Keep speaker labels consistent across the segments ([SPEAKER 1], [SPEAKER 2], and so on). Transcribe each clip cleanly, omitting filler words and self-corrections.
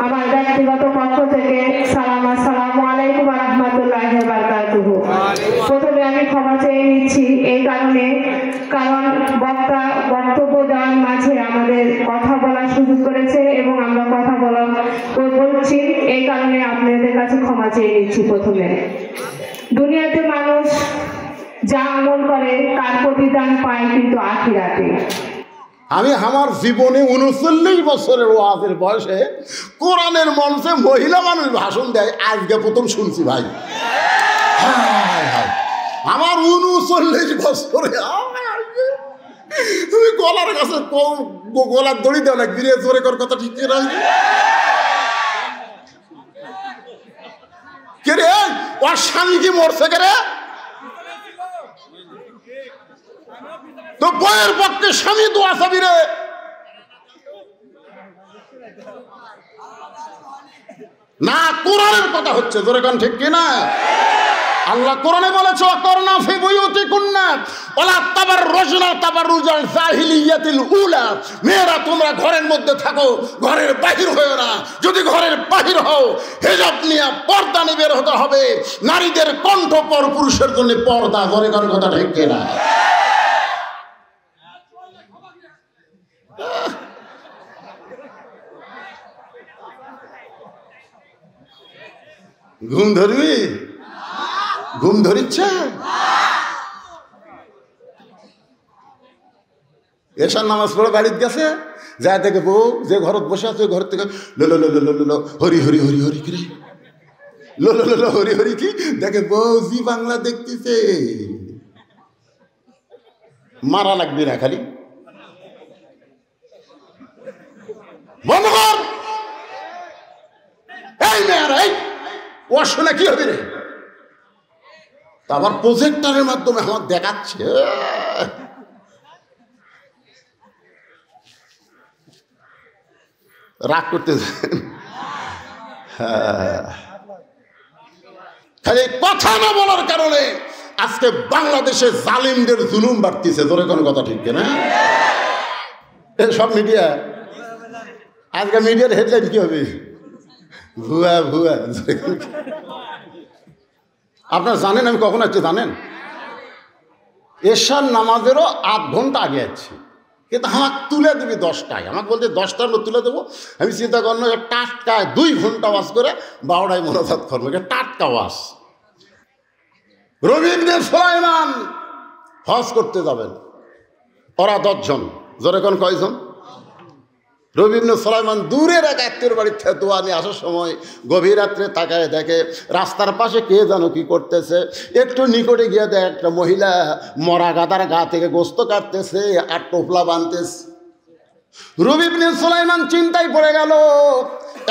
[SPEAKER 1] আমার ব্যক্তিগত পক্ষ থেকে সালাম, আসসালামু আলাইকুম ওয়া রাহমাতুল্লাহি ওয়া বারাকাতুহু। প্রথমে আমি ক্ষমা চেয়ে নিচ্ছি এই কারণে, কারণ বক্তা বক্তব্য দেওয়ার মাঝে আমাদের কথা বলার সুযোগ করেছে এবং আমরা কথা বলছি, এই কারণে আপনাদের কাছে ক্ষমা চেয়ে নিচ্ছি। প্রথমে দুনিয়াতে মানুষ যা আমল করে তার প্রতিদান পায় কিন্তু আখিরাতে।
[SPEAKER 2] আমি আমার জীবনে 39 বছরের ওয়াজের বয়সে কোরআনের মঞ্চে মহিলা মানুষ ভাষণ দেয় আজকে প্রথম শুনছি ভাই। আমার 39 বছরে তুমি গলার কাছে গলার দড়ি দেওয়া লাগবি রে, জোরে কর কথা ঠিক কে রে? ওর স্বামী কি মরছে কে রে? তো বইয়ের পক্ষে স্বামী দোয়া চাবি রে। না, কোরআনের কথা হচ্ছে, জোরে কান ঠিক কিনা? আল্লাহ কোরআনে বলেছে অকরনা ফি বুয়ুতিকুন্না ওয়ালা তাবাররুজনা তাবাররুজাল জাহিলিয়াতিল উলা, মেয়েরা তোমরা ঘরের মধ্যে থাকো, ঘরের বাহির হও না। যদি ঘরের বাহির হও হিজাব নিয়ে পর্দা নিয়ে বের হতে হবে। নারীদের কণ্ঠ পর পুরুষের জন্য পর্দা, জোরে কান কথা ঠিক কিনা? ঘুম ধরবি? ঘুম ধরিচ্ছে? এসার নামাজ পড়ে বাড়িতে গেছে, যা দেখে বউ যে ঘরত বসে আছে ঘর থেকে লো লো লো লো লো লো হরি হরি হরি হরি কি রে, লো লো লো লো হরি হরি কি দেখে বউ জি বাংলা দেখতেছে। মারা লাগবে না খালি বন্ধ কর। এই মেয়েরা এই ওর শোনা কি হবে রে? আবার প্রজেক্টরের মাধ্যমে আমার দেখাচ্ছে। রাগ করতেছে খালি কথা না বলার কারণে আজকে বাংলাদেশে জালিমদের জুলুম বাড়তিছে। তোরে কোনো কথা ঠিক না? সব মিডিয়া আজকে মিডিয়ার হেডলাইন কি হবে? ভুয়া ভুয়া। আপনারা জানেন আমি কখন আসছি জানেন? এশার নামাজেরও 8 ঘন্টা আগে আছি, কিন্তু আমাকে তুলে দিবি 10টায়। আমাকে বলতে 10টার মধ্যে তুলে দেবো। আমি চিন্তা করলাম টাটকায় 2 ঘন্টা ওয়াজ করে 12টায় মোনাজাত করবো, টাটকা ওয়াজ। রবি ইবনে সুলাইমান হজ করতে যাবেন, ওরা 10 জন। জোরে কোন কয়জন? রবি ইবনে সুলাইমান দূরের এক আত্মীয়র বাড়ির থেকে দোয়া নিয়ে আসার সময় গভীর রাত্রে তাকায় দেখে রাস্তার পাশে কে যেন কি করতেছে। একটু নিকটে গিয়ে দেখে একটা মহিলা মরা গাদার গা থেকে গোস্ত কাটতেছে আর টোপলা বানতেছে। রবি ইবনে সুলাইমান চিন্তায় পড়ে গেল,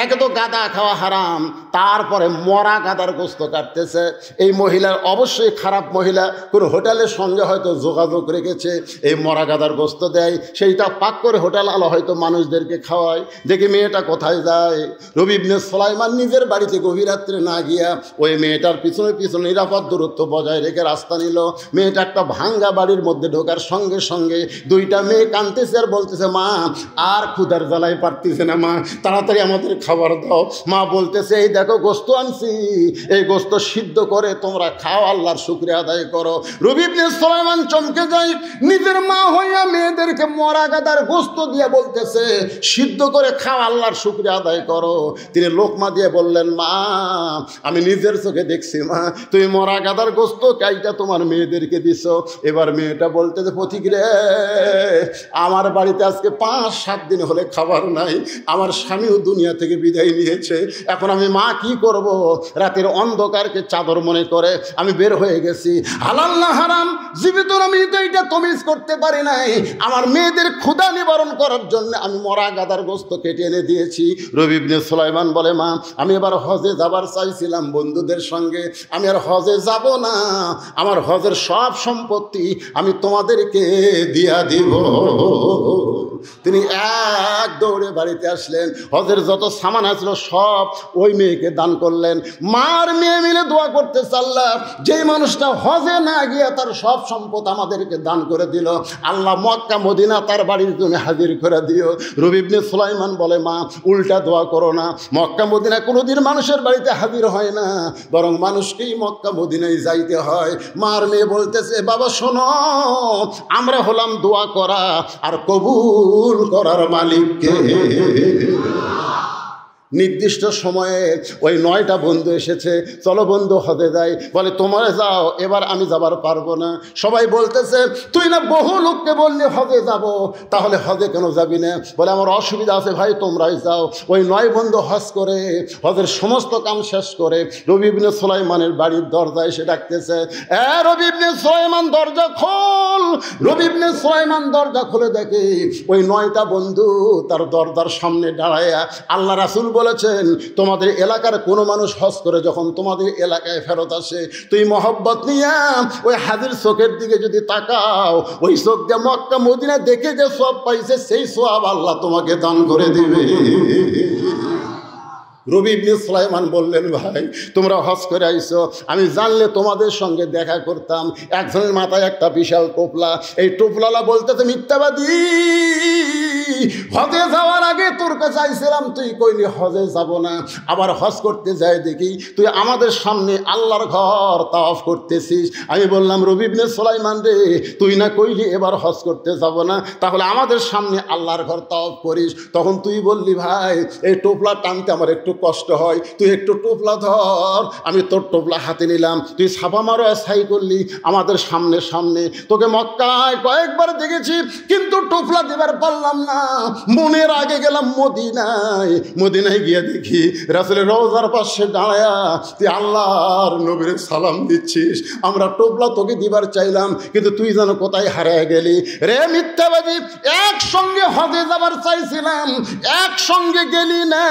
[SPEAKER 2] একে তো গাদা খাওয়া হারাম, তারপরে মরা গাদার গোস্ত কাটতেছে। এই মহিলার অবশ্যই খারাপ মহিলা, কোনো হোটেলের সঙ্গে হয়তো যোগাযোগ রেখেছে, এই মরা গাদার গোস্ত দেয়, সেইটা পাক করে হোটেল আলো হয়তো মানুষদেরকে খাওয়ায়। দেখি মেয়েটা কোথায় যায়। রবি ইবনে সুলাইমান নিজের বাড়িতে গভীর রাত্রে না গিয়া ওই মেয়েটার পিছনে পিছনে নিরাপদ দূরত্ব বজায় রেখে রাস্তা নিল। মেয়েটা একটা ভাঙ্গা বাড়ির মধ্যে ঢোকার সঙ্গে সঙ্গে 2টা মেয়ে কাঁদতেছে আর বলতেছে, মা আর ক্ষুধার জ্বালায় পারতেছে না, মা তাড়াতাড়ি আমাদের খাবার দাও। মা বলতেছে, এই দেখো গোস্ত আনছি, এই গোস্ত সিদ্ধ করে তোমরা খাও, আল্লাহর শুকরিয়া আদায় করো। রবি ইবনে সুলাইমান চমকে যায়, নিজের মা হইয়া মেয়েদেরকে মরা গাদার গোস্ত দিয়ে বলতেছে সিদ্ধ করে খাও, আল্লাহর শুকরিয়া আদায় করো। তিনি লোকমা দিয়ে বললেন, মা আমি নিজের চোখে দেখছি, মা তুমি মরা গাদার গোস্ত কাইটা তোমার মেয়েদেরকে দিছ। এবার মেয়েটা বলতেছে, পথিক রে আমার বাড়িতে আজকে 5-7 দিন হলে খাবার নাই, আমার স্বামীও দুনিয়া থেকে বিদায় নিয়েছে, এখন আমি মা কি করব? রাতের অন্ধকারকে চাদর মনে করে আমি বের হয়ে গেছি। হালাল না হারাম জীবিত আমি তো এটা তমিজ করতে পারি নাই। আমার মেয়েদের ক্ষুধা নিবারণ করার জন্য আমি মরা গাদার গোস্ত কেটে এনে দিয়েছি। রবি ইবনে সুলাইমান বলে, মা আমি এবার হজে যাবার চাইছিলাম বন্ধুদের সঙ্গে, আমি আর হজে যাব না, আমার হজের সব সম্পত্তি আমি তোমাদেরকে দিয়া দিব। তিনি তিনি এক দৌড়ে বাড়িতে আসলেন, হজের যত সামান আসছিল সব ওই মেয়েকে দান করলেন। মার মেয়ে মিলে দোয়া করতেছে, আল্লাহ যেই মানুষটা হজে না গিয়ে তার সব সম্পদ আমাদেরকে দান করে দিল, আল্লাহ মক্কা মদিনা তার বাড়ির তুমি হাজির করে দিও। রবি ইবনে সুলাইমান বলে, মা উল্টা দোয়া করো না, মক্কা মদিনা কোনোদিন মানুষের বাড়িতে হাজির হয় না, বরং মানুষকেই মক্কা মদিনায় যাইতে হয়। মার মেয়ে বলতেছে, বাবা শোনো, আমরা হলাম দোয়া করা আর কবুল করার মালিককে। নির্দিষ্ট সময়ে ওই 9টা বন্ধু এসেছে, চলো বন্ধু হজে যাই। বলে তোমরা যাও, এবার আমি যাবার পারবো না। সবাই বলতেছে, তুই না বহু লোককে বললি হজে যাব, তাহলে হজে কেন যাবি না? বলে আমার অসুবিধা আছে ভাই, তোমরাই যাও। ওই 9 বন্ধু হজ করে হজের সমস্ত কাম শেষ করে রবি ইবনে সুলাইমানের বাড়ির দরজায় এসে ডাকতেছে, রবি ইবনে সুলাইমান দরজা খোল। রবি ইবনে সুলাইমান দরজা খুলে দেখে ওই 9টা বন্ধু তার দরজার সামনে দাঁড়ায়া। আল্লাহ রাসূল বলেছেন, তোমাদের এলাকার কোনো মানুষ হজ করে যখন তোমাদের এলাকায় ফেরত আসে, তুই মহব্বত নিয়ে ওই হাজির চোখের দিকে যদি তাকাও, ওই চোখ দিয়ে মক্কা মদিনা দেখে যে সওয়াব পাইছে সেই সওয়াব আল্লাহ তোমাকে দান করে দিবে। রবি ইবনে সুলাইমান বললেন, ভাই তোমরা হজ করে আইছো, আমি জানলে তোমাদের সঙ্গে দেখা করতাম। একজনের মাথায় একটা বিশাল টোপলা, এই টোপলালা বলতেছে, মিথ্যাবাদী, হজে যাওয়ার আগে তোর কাছে চাইছিলাম, তুই কইলি হজে যাব না। আবার হজ করতে যাই দেখি তুই আমাদের সামনে আল্লাহর ঘর তাওয়াফ করতেছিস। আমি বললাম, রবি ইবনে সুলাইমান রে, তুই না কইলি এবার হজ করতে যাব না, তাহলে আমাদের সামনে আল্লাহর ঘর তাওয়াফ করিস। তখন তুই বললি, ভাই এই টোপলা টানতে আমার একটু কষ্ট হয়, তুই একটু টোপলা ধর। আমি তোর টোপলা হাতে নিলাম, তুই ছাপা মারো ছাই করলি আমাদের সামনে সামনে। তোকে মক্কায় কয়েকবার দেখেছি, কিন্তু টোপলা দিবার পারলাম না। মনের আগে গেলাম মদিনায়, মদিনায় গিয়ে দেখি রাসূলের রওজার পাশে দাঁড়ায়া তুই আল্লাহর নবীর সালাম দিচ্ছিস। আমরা টোপলা তোকে দিবার চাইলাম, কিন্তু তুই যেন কোথায় হারিয়ে গেলি রে মিথ্যাবাদী। একসঙ্গে হজে যাবার চাইছিলাম, একসঙ্গে গেলি না,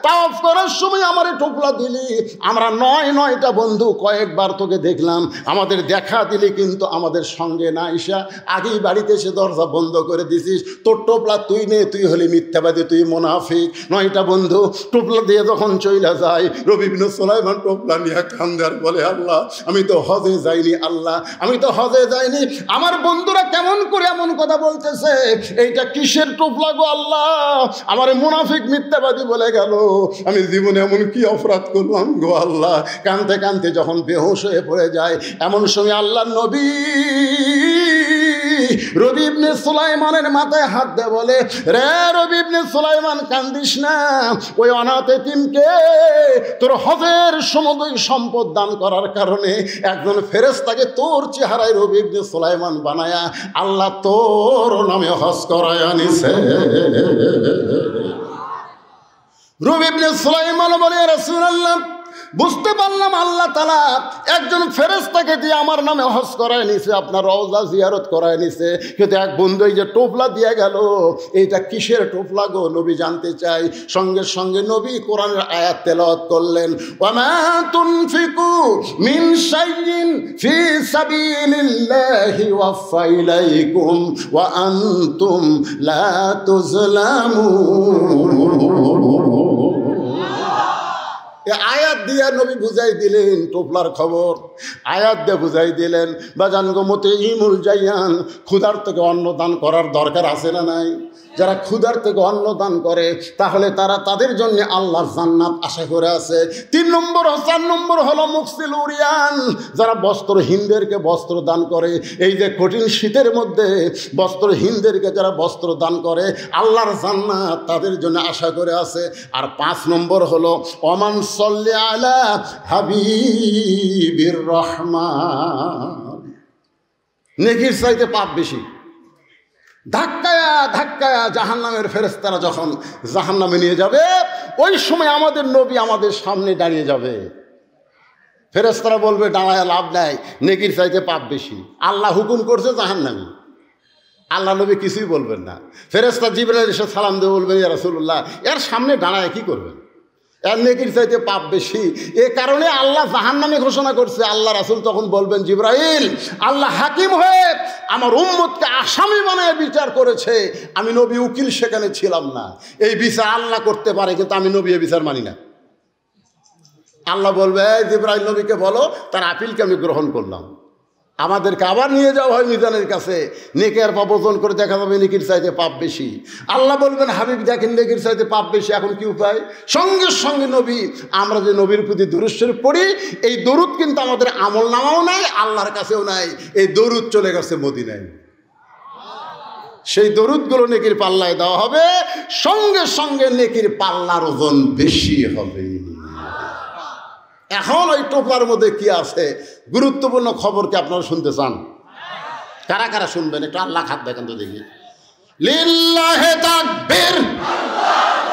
[SPEAKER 2] তাওয়াফ করার সময় আমার টোপলা দিলি। আমরা 9টা বন্ধু কয়েকবার তোকে দেখলাম, আমাদের দেখা দিলি, কিন্তু আমাদের সঙ্গে না এসা আগেই বাড়িতে এসে দরজা বন্ধ করে দিছিস। তোর টোপলা তুই নে, তুই হলি মিথ্যাবাদী, তুই মুনাফিক। 9টা বন্ধু টোপলা দিয়ে যখন চইলা যায়, রবি ইবনে সুলাইমান টোপলা নিয়ে কান্দে আর বলে, আল্লাহ আমি তো হজে যাইনি, আল্লাহ আমি তো হজে যাইনি। আমার বন্ধুরা কেমন করে এমন কথা বলতেছে, এইটা কিসের টোপলা গো আল্লাহ? আমার মুনাফিক মিথ্যাবাদী বলে গেল, আমি জীবনে এমন কি অপরাধ করলাম গো আল্লাহ? কানতে কানতে যখন বেহুশ হয়ে পড়ে যায়, এমন সময় আল্লাহর নবী রবি ইবনে সুলাইমানের মাথায় হাত দিয়ে বলে, রে রবি ইবনে সুলাইমান কান্দিস না, ওই অনাথ এতিমকে তোর হজের সমুদয় সম্পদ দান করার কারণে একজন ফেরেশতাকে তোর চেহারায় রবি ইবনে সুলাইমান বানায়া আল্লাহ তোর নামে হজ করায় আনিছে। রবি ইবনে সুলাইমান বলে, রাসূলুল্লাহ বুঝতে পারলাম আল্লাহ তাআলা একজন ফেরেশতাকে দিয়ে আমার নামে হজ করায় নিছে, আপনার রওজা জিয়ারত করায় নিছে, কিন্তু এক বন্ধু এই যে টোপলা দিয়ে গেল, এইটা কিসের টোপলা গো? নবী জানতে চাই। সঙ্গে সঙ্গে নবী কোরআনের আয়াত তেলাওয়াত করলেন, ওয়ামা তুনফিকু মিন শাইইন ফি সাবিলিল্লাহি ওয়াফা ইলাইকুম ওয়া আনতুম লা তুজলামুন। আয়াত দিয়ে নবী বুঝাই দিলেন টোপলার খবর, আয়াত দিয়ে বুঝাই দিলেন। বাজান গো মতে ইমুল জাইয়ান, ক্ষুধার থেকে অন্ন দান করার দরকার আছে না নাই? যারা ক্ষুধার থেকে অন্ন দান করে তাহলে তারা তাদের জন্য আল্লাহর জান্নাত আশা করে আছে। 4 নম্বর হলো মুকসিল উরিয়ান, যারা বস্ত্রহীনদেরকে বস্ত্র দান করে। এই যে কঠিন শীতের মধ্যে বস্ত্রহীনদেরকে যারা বস্ত্র দান করে, আল্লাহর জান্নাত তাদের জন্য আশা করে আছে। আর 5 নম্বর হলো ওমান সাল্লি আলা হাবিবির রহমান, নেকির চাইতে পাপ বেশি। ধাক্কায়া ধাক্কায়া জাহান্নামের ফেরেশতারা যখন জাহান্নামে নিয়ে যাবে, ওই সময় আমাদের নবী আমাদের সামনে দাঁড়িয়ে যাবে। ফেরেশতারা বলবে, দাঁড়ায় লাভ নাই, নেকির চাইতে পাপ বেশি, আল্লাহ হুকুম করছে জাহান্নামী। আল্লাহ নবী কিছুই বলবেন না। ফেরেশতা জিবরাইল এসে সালাম দিয়ে বলবেন, ইয়া রাসূলুল্লাহ, এর সামনে দাঁড়ায় কি করবেন? এর নেকির চাইতে পাপ বেশি। এ কারণে আল্লাহ জাহান্নামে ঘোষণা করছে। আল্লাহ রাসূল তখন বলবেন, জিবরাইল, আল্লাহ হাকিম হয়ে আমার উম্মতকে আসামি বানায় বিচার করেছে, আমি নবী উকিল সেখানে ছিলাম না। এই বিচার আল্লাহ করতে পারে, কিন্তু আমি নবী এই বিচার মানি না। আল্লাহ বলবে, জিবরাইল নবীকে বলো তার আপিলকে আমি গ্রহণ করলাম। আমাদেরকে আবার নিয়ে যাওয়া হয় মিজানের কাছে, নেকের পাপ ওজন করে দেখা যাবে নেকির চাইতে পাপ বেশি। আল্লাহ বলবেন, হাবিব দেখেন নেকির চাইতে পাপ বেশি, এখন কি উপায়? সঙ্গে সঙ্গে নবী, আমরা যে নবীর প্রতি দরুদ শরীফ পড়ি, এই দরুদ কিন্তু আমাদের আমল নামাও নাই, আল্লাহর কাছেও নাই। এই দরুদ চলে গেছে মদিনায়। সেই দরুদগুলো নেকির পাল্লায় দেওয়া হবে, সঙ্গে সঙ্গে নেকির পাল্লার ওজন বেশি হবে। এখন ওই টোপলার মধ্যে কি আছে? গুরুত্বপূর্ণ খবর কি আপনারা শুনতে চান? কারা কারা শুনবেন? একটু আল্লাহ হাত দেখেন তো দেখি। লিল্লাহে তাকবীর।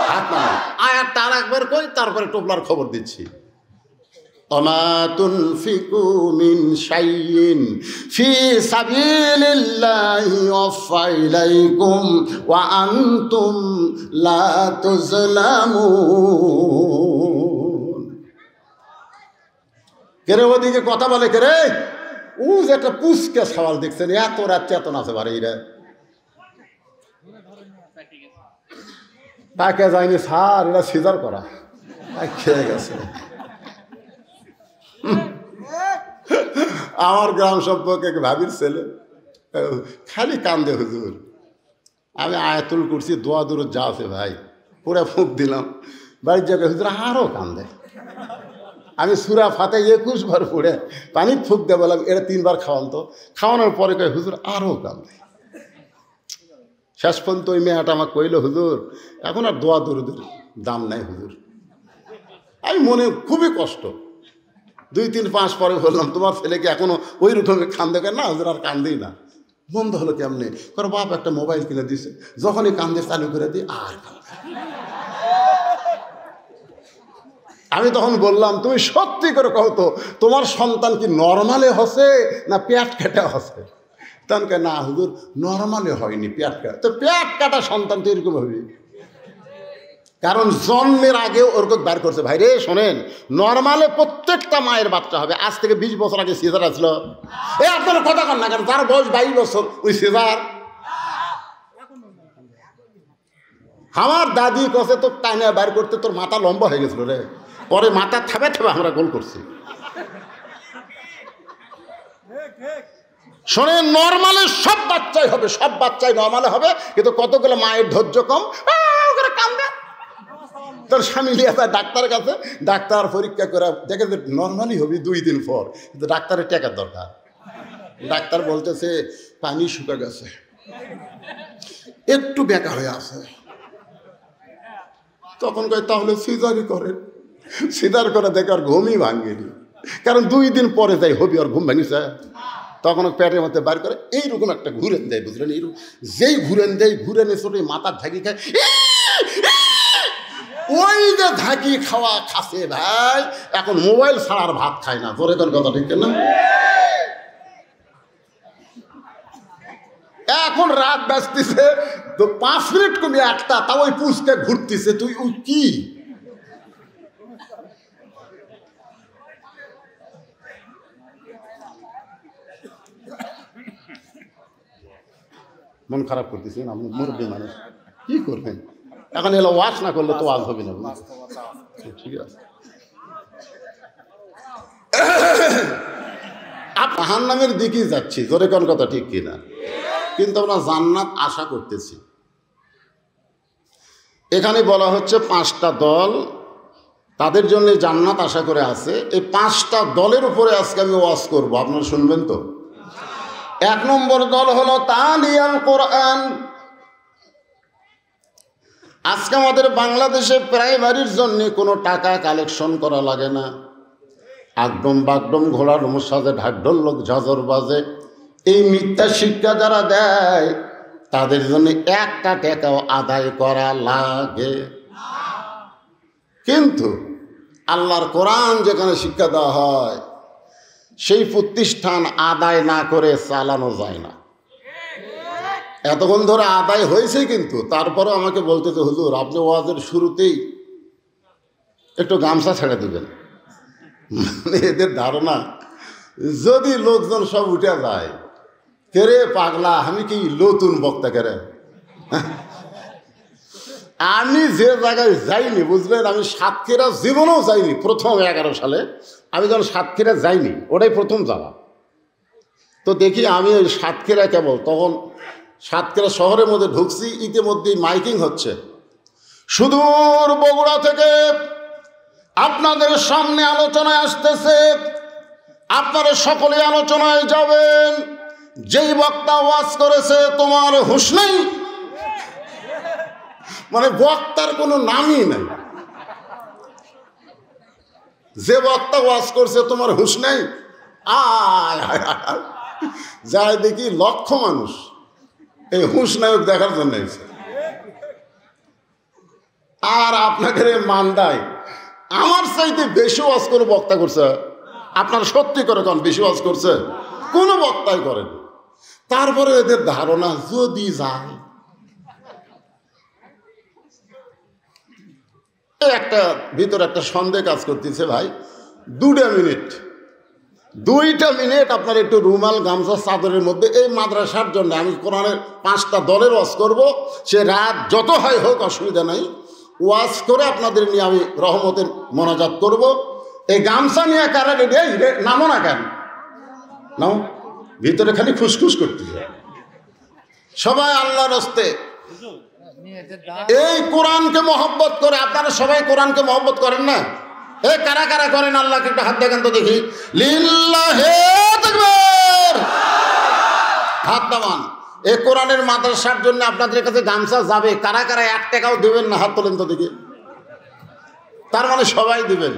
[SPEAKER 2] হাত না, আয়াতটা আরেকবার কই, তারপরে টোপলার খবর দিচ্ছি। ওমা তুনফিকু মিন শাইইন ফি সাবিলিল্লাহি ওয়াফা ইলাইকুম ওয়া আনতুম লা তুজলামুন। কেরে ওদিকে কথা বলে কেরে? ও যে একটা পুচকে সওয়াল দেখছেন, এত রাত চেতন আছে বারে এরা। তাকে যায়নি স্যার, এরা সিজার করা খেয়ে গেছে। আমার গ্রাম সম্পর্কে ভাবির ছেলে খালি কান্দে, হুজুর আমি আয়াতুল কুরসি দোয়া দূর যা আছে ভাই পুরা ফুঁক দিলাম, বাড়ির জায়গায় হুজুর আরও কান্দে। আমি সূরা ফাতে 21 বার পড়ে পানি ফুঁক দিয়ে বললাম এটা 3 বার খাওয়ান তো। খাওয়ানোর পরে কয় হুজুর আরও কান্দে। শেষ পর্যন্ত ওই মেয়েটা আমাকে কইল, হুজুর এখন আর দোয়া দরুদের দাম নাই হুজুর। আমি মনে খুবই কষ্ট। 2, 3, 5 পরে বললাম, তোমার ছেলেকে এখনো ওই রকম কান্দে কেন? না হুজুর আর কান্দেই না। বন্ধ হলো কেমনে? কারণ বাপ একটা মোবাইল কিনে দিছে, যখনই কান্দে চালু করে দিই আর কান্দে। আমি তখন বললাম, তুমি সত্যি করে কও তো তোমার সন্তান কি নর্মালে হসে না পেট কাটা হসে? তখন কে না হুজুর নর্মালে হয়নি, পেট কাটা। তো পেট কাটা সন্তান তো এরকম হবে, কারণ জন্মের আগে ওরকম বার করছে। ভাই রে শোনেন, নর্মালে প্রত্যেকটা মায়ের বাচ্চা হবে। আজ থেকে 20 বছর আগে সিজার আসলো। এই আপনার কথা কন না, কারণ যার বয়স 22 বছর ওই সিজার। আমার দাদি কছে তোর টাইনা বার করতে তোর মাথা লম্বা হয়ে গেছিল রে, পরে মাথা থাবে থাবে আমরা গোল করছি। শোনেন, নর্মালে সব বাচ্চাই হবে, সব বাচ্চাই নর্মালে হবে, কিন্তু কতগুলো মায়ের ধৈর্য কম, কান্দে। তোর স্বামী নিয়ে যায় ডাক্তারের কাছে, ডাক্তার পরীক্ষা করে দেখে যে নর্মালি হবি 2 দিন পর, কিন্তু ডাক্তারের টাকার দরকার। ডাক্তার বলতেছে পানি শুকা গেছে, একটু বেঁকা হয়ে আছে। তখন কয় তাহলে সিজারই করেন। সিজার করে দেখে আর ঘুমই ভাঙেনি, কারণ 2 দিন পরে যাই হবি আর ঘুম ভাঙিছে। তখন পেটের মধ্যে বার করে এইরকম একটা ঘুরেন দেয়, বুঝলেন? এইরকম যেই ঘুরেন দেয়, ঘুরেনে ছোট মাথার ঝাঁকি খায়, ওই যে ঝাঁকি খাওয়া খাসে ভাই, এখন মোবাইল ছাড়ার ভাত খায় না। জোরে কোন কথা ঠিক না? এখন রাত বাজতেছে তো 5 মিনিট কমে 1টা, তাও ওই পুষকে ঘুরতেছে। তুই ওই কি মন খারাপ করতেছেন? আপনি মুরব্বী মানুষ, কি করবেন? এখন এলো ওয়াশ না করলে তো ওয়াজ হবে না। ঠিক আছে, জাহান্নামের দিকেই যাচ্ছি, জোরে কোন কথা ঠিক কিনা? কিন্তু আমরা জান্নাত আশা করতেছি। এখানে বলা হচ্ছে 5টা দল, তাদের জন্য জান্নাত আশা করে আছে। এই 5টা দলের উপরে আজকে আমি ওয়াজ করবো, আপনারা শুনবেন তো? 1 নম্বর দল হলো তালিয়াল কোরআন। আজকে আমাদের বাংলাদেশে প্রাইমারির জন্য কোনো টাকা কালেকশন করা লাগে না। আগডম বাগডম ঘোড়ার মুসাজে ঢাকঢোল লোক ঝাঁঝর বাজে, এই মিথ্যা শিক্ষা যারা দেয় তাদের জন্য 1টা টাকাও আদায় করা লাগে। কিন্তু আল্লাহর কোরআন যেখানে শিক্ষা দেওয়া হয়, সেই প্রতিষ্ঠান আদায় না করে চালানো যায় না। এতক্ষণ ধরে আদায় হয়েছে, কিন্তু তারপরেও আমাকে বলতেছে হুজুর আপনি ওয়াজের শুরুতেই একটু গামছা ছেড়ে দেবেন। মানে এদের ধারণা যদি লোকজন সব উঠে যায়, কেরে পাগলা আমি কি নতুন বক্তা কেরে। আমি যে জায়গায় যাইনি বুঝলেন, আমি সাতক্ষীরা জীবনেও যাইনি। প্রথম 11 সালে আমি যখন সাতক্ষীরা যাইনি, ওটাই প্রথম যাওয়া। তো দেখি আমি ওই সাতক্ষীরা কেবল তখন সাতক্ষীরা শহরের মধ্যে ঢুকছি, ইতিমধ্যেই মাইকিং হচ্ছে, সুদূর বগুড়া থেকে আপনাদের সামনে আলোচনায় আসতেছে, আপনারা সকলে আলোচনায় যাবেন, যেই বক্তা ওয়াজ করেছে তোমার হুঁশ নেই। মানে বক্তার কোনো নামই নাই, যে বক্তা ওয়াজ করছে তোমার হুঁশ নেই। যায় দেখি লক্ষ মানুষ এই হুঁশ নায়ক দেখার জন্য এসেছে। আর আপনাদের মান্দায় আমার চাইতে বেশি ওয়াজ করে বক্তা করছে। আপনারা সত্যি করে কোন বেশি ওয়াজ করছে? কোনো বক্তাই করেন। তারপরে এদের ধারণা যদি যায়, একটা ভিতরে একটা সন্দেহ কাজ করতেছে ভাই। 2টা মিনিট আপনার একটু রুমাল গামছা চাদরের মধ্যে, এই মাদ্রাসার জন্য আমি কোরআনের 5টা দলের ওয়াজ করব, সে রাত যত হয় হোক অসুবিধা নাই, ওয়াজ করে আপনাদের নিয়ে আমি রহমতের মোনাজাত করব। এই গামছা নিয়ে কারা রেডি? নামো না কেন? নাও, ভিতরে খালি খুসখুস করতেছে সবাই আল্লাহর রাস্তে। এই কোরআনকে মহব্বত করে, আপনারা সবাই কোরআনকে মহব্বত করেন না? এ কারা কারা করেন? আল্লাহকে একটা হাত দেখেন তো দেখি। লিল্লাহে তাকবীর, হাত দামান। এই কোরআনের মাদ্রাসার জন্য আপনাদের কাছে গামছা যাবে, কারা কারা 1 টাকাও দেবেন না? হাত তোলেন তো দেখি। তার মানে সবাই দিবেন,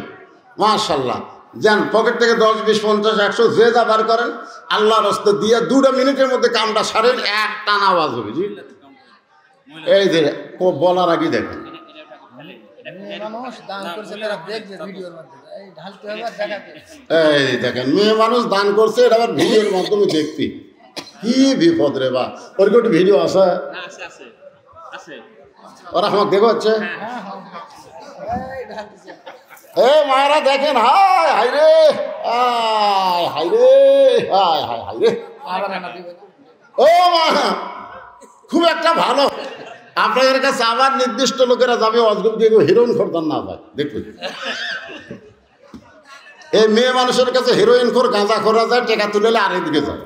[SPEAKER 2] মাশাআল্লাহ। যান পকেট থেকে 10, 20, 50, 100 যে যা বার করেন, আল্লাহর রাস্তে দিয়ে 2টা মিনিটের মধ্যে কামটা সারেন, এক টানা আওয়াজ হবে। জি, এই যে বলার আগে দেখেন, এই দেখেন মেয়ে মানুষ দান করছে, এটা আবার ভিডিওর মাধ্যমে দেখবি। কি বিপদ রে বা! ওর কি একটু ভিডিও আছে? ওরা আমাকে দেখো হচ্ছে। এ মায়েরা দেখেন, হায় হাই রে, হাই রে, হায় হায় হাই রে। ও মা, খুব একটা ভালো। আপনাদের কাছে আবার নির্দিষ্ট লোকেরা যাবে অজগব দিয়ে, হিরোইন খোরদার না যায় দেখুন। এই মেয়ে মানুষের কাছে হিরোইন খোর, গাঁজা খোরা যায়, টেকা তুলে আরেকদিকে যায়।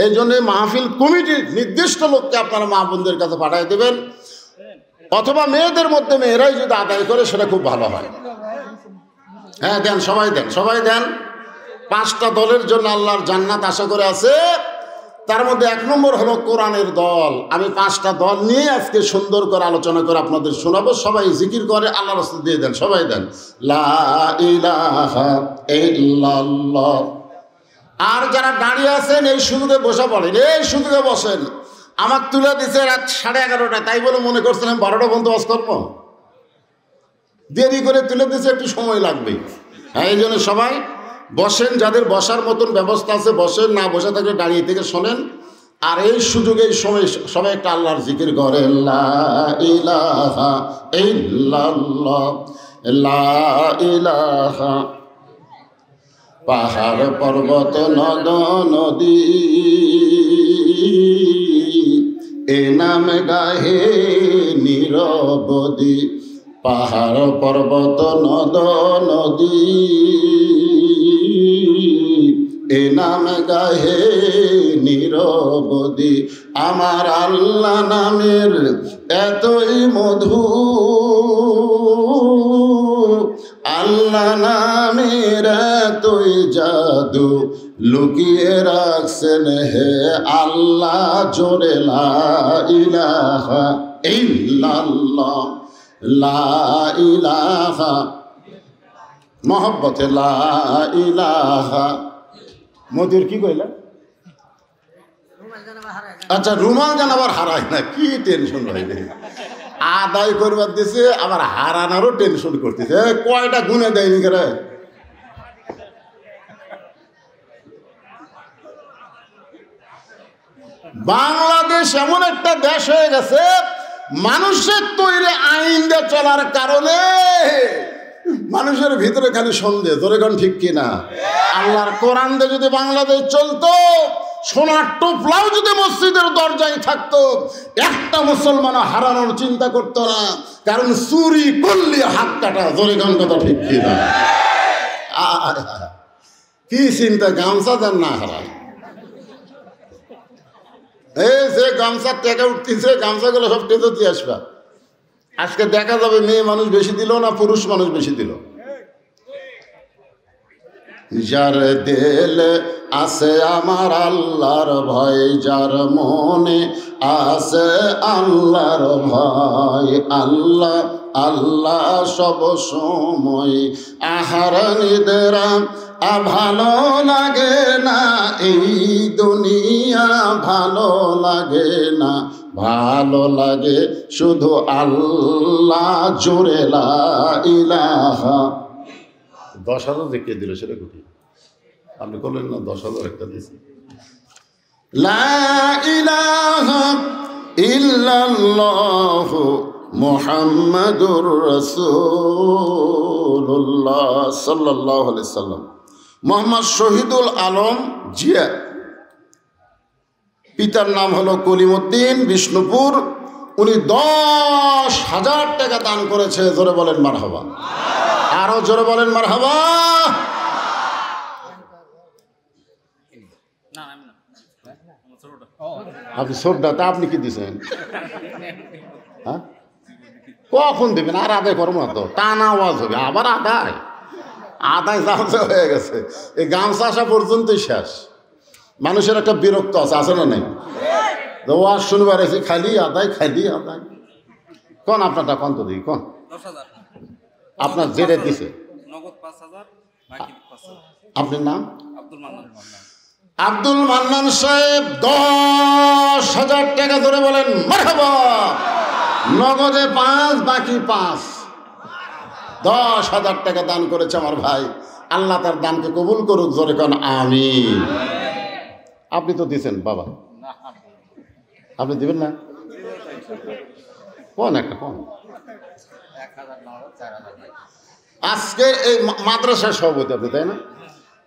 [SPEAKER 2] এই জন্য মাহফিল কমিটির নির্দিষ্ট লোককে আপনারা মা বোনদের কাছে পাঠিয়ে দেবেন, অথবা মেয়েদের মধ্যে মেয়েরাই যদি আদায় করে সেটা খুব ভালো হয়। হ্যাঁ দেন, সবাই দেন, সবাই দেন। 5টা দলের জন্য আল্লাহর জান্নাত আশা করে আছে। তার মধ্যে 1 নম্বর হলো কোরআনের দল। আমি 5টা দল নিয়ে আজকে সুন্দর করে আলোচনা করে আপনাদের শোনাবো। সবাই জিকির করে আল্লাহর রাস্তা দিয়ে দেন, সবাই দেন লা ইলাহা ইল্লাল্লাহ। আর যারা দাঁড়িয়ে আছেন এই সুযোগে বসে পড়েন, এই সুযোগে বসেন। আমাকে তুলে দিচ্ছে রাত 11:30, তাই বলে মনে করছিলাম 12টা পর্যন্ত ওয়াজ করবো। দেরি করে তুলে দিচ্ছে, একটু সময় লাগবে। হ্যাঁ, এই জন্য সবাই বসেন, যাদের বসার মতন ব্যবস্থা আছে বসেন, না বসে থাকলে দাঁড়িয়ে থেকে শোনেন। আর এই সুযোগে এই সময় সবাই একটা আল্লাহর জিকির করে, লা ইলাহা ইল্লাল্লাহ, লা ইলাহা। পাহাড় পর্বত নদ নদী এ নাম গাহে নিরবধি। পাহাড় পর্বত নদ নদী এ নাম গাহে নিরবধি। আমার আল্লাহ নামের এতই মধু, আল্লাহ নামের এতই জাদু, লুকিয়ে রাখছেন হে আল্লাহ জোরে লা ইলাহা ইল্লাল্লাহ, লা ইলাহা। মহব্বতে লা ইলাহা। মধুর কি কইলা? আচ্ছা, রুমাল যেন আবার হারায় না, কি টেনশন ভাই রে। আদায় করবার দিছে, আবার হারানোরও টেনশন করতেছে। কয়টা গুনে দেয়নি করে। বাংলাদেশ এমন একটা দেশ হয়ে গেছে, মানুষের তৈরি আইন দিয়ে চলার কারণে মানুষের ভিতরে খালি সন্দেহ, তোর এখন ঠিক কিনা? আল্লাহর কোরআন দিয়ে যদি বাংলাদেশ চলতো, সোনার টোপলাও যদি মসজিদের দরজায় থাকতো, একটা মুসলমান হারানোর চিন্তা করতো না, কারণ চুরি করলে হাত কাটা। জোরে গান কথা ঠিক কিনা? কি চিন্তা, গামছা দেন না হারায়। এই যে গামছার টাকা উঠতেছে, গামছাগুলো সব টেজে দিয়ে আসবা। আজকে দেখা যাবে মেয়ে মানুষ বেশি দিল না পুরুষ মানুষ বেশি দিল। যার দিল আছে আমার আল্লাহর ভয়, যার মনে আছে আল্লাহর ভয়, আল্লাহ আল্লাহ সব সময়। আহার নিদেরা ভালো লাগে না, এই দুনিয়া ভালো লাগে না, ভালো লাগে শুধু আল্লাহ, জোরে লা ইলাহা। 10,000 দেখিয়ে দিল, সেটা কোটি আপনি করলেন না? 10,000 একটা দিয়েছি। লা ইলাহা ইল্লাল্লাহু মুহাম্মাদুর রাসূলুল্লাহ সাল্লাল্লাহু আলাইহি সাল্লাম। মোহাম্মদ শহীদুল আলম জিয়া, পিতার নাম হলো কলিমউদ্দিন, বিষ্ণুপুর। উনি 10,000 টাকা দান করেছে। জোরে বলেন মারহাবা, আরো জোরে বলেন মারহাবা। আপনি ছোটটা, তা আপনি কি দিচ্ছেন? হ্যাঁ, কখন দেবেন? আর আদায় করবো না তো, টানা আওয়াজ হবে আবার। আদায় আদায় যাওয়া হয়ে গেছে, এই গামছা আসা পর্যন্তই শেষ। মানুষের একটা বিরক্ত আছে না নেই? ওয়াজ শুনবার এসে খালি আদায়, খালি আদায়। কোন আপনারটা কোন তো দেখি, কোন আপনার জেরে দিছে? আপনার নাম? আব্দুল মান্নান সাহেব, 10,000 টাকা। ধরে বলেন মারহাবা। নগদে 5, বাকি 5, 10,000 টাকা দান করেছে আমার ভাই। আল্লাহ তার দানকে কবুল করুক। জোরে কোন আমিন। আপনি তো দিছেন বাবা, আপনি দিবেন না? কোন একটা কোন? আজকে এই মাদ্রাসার সভাপতি আপনি, তাই না?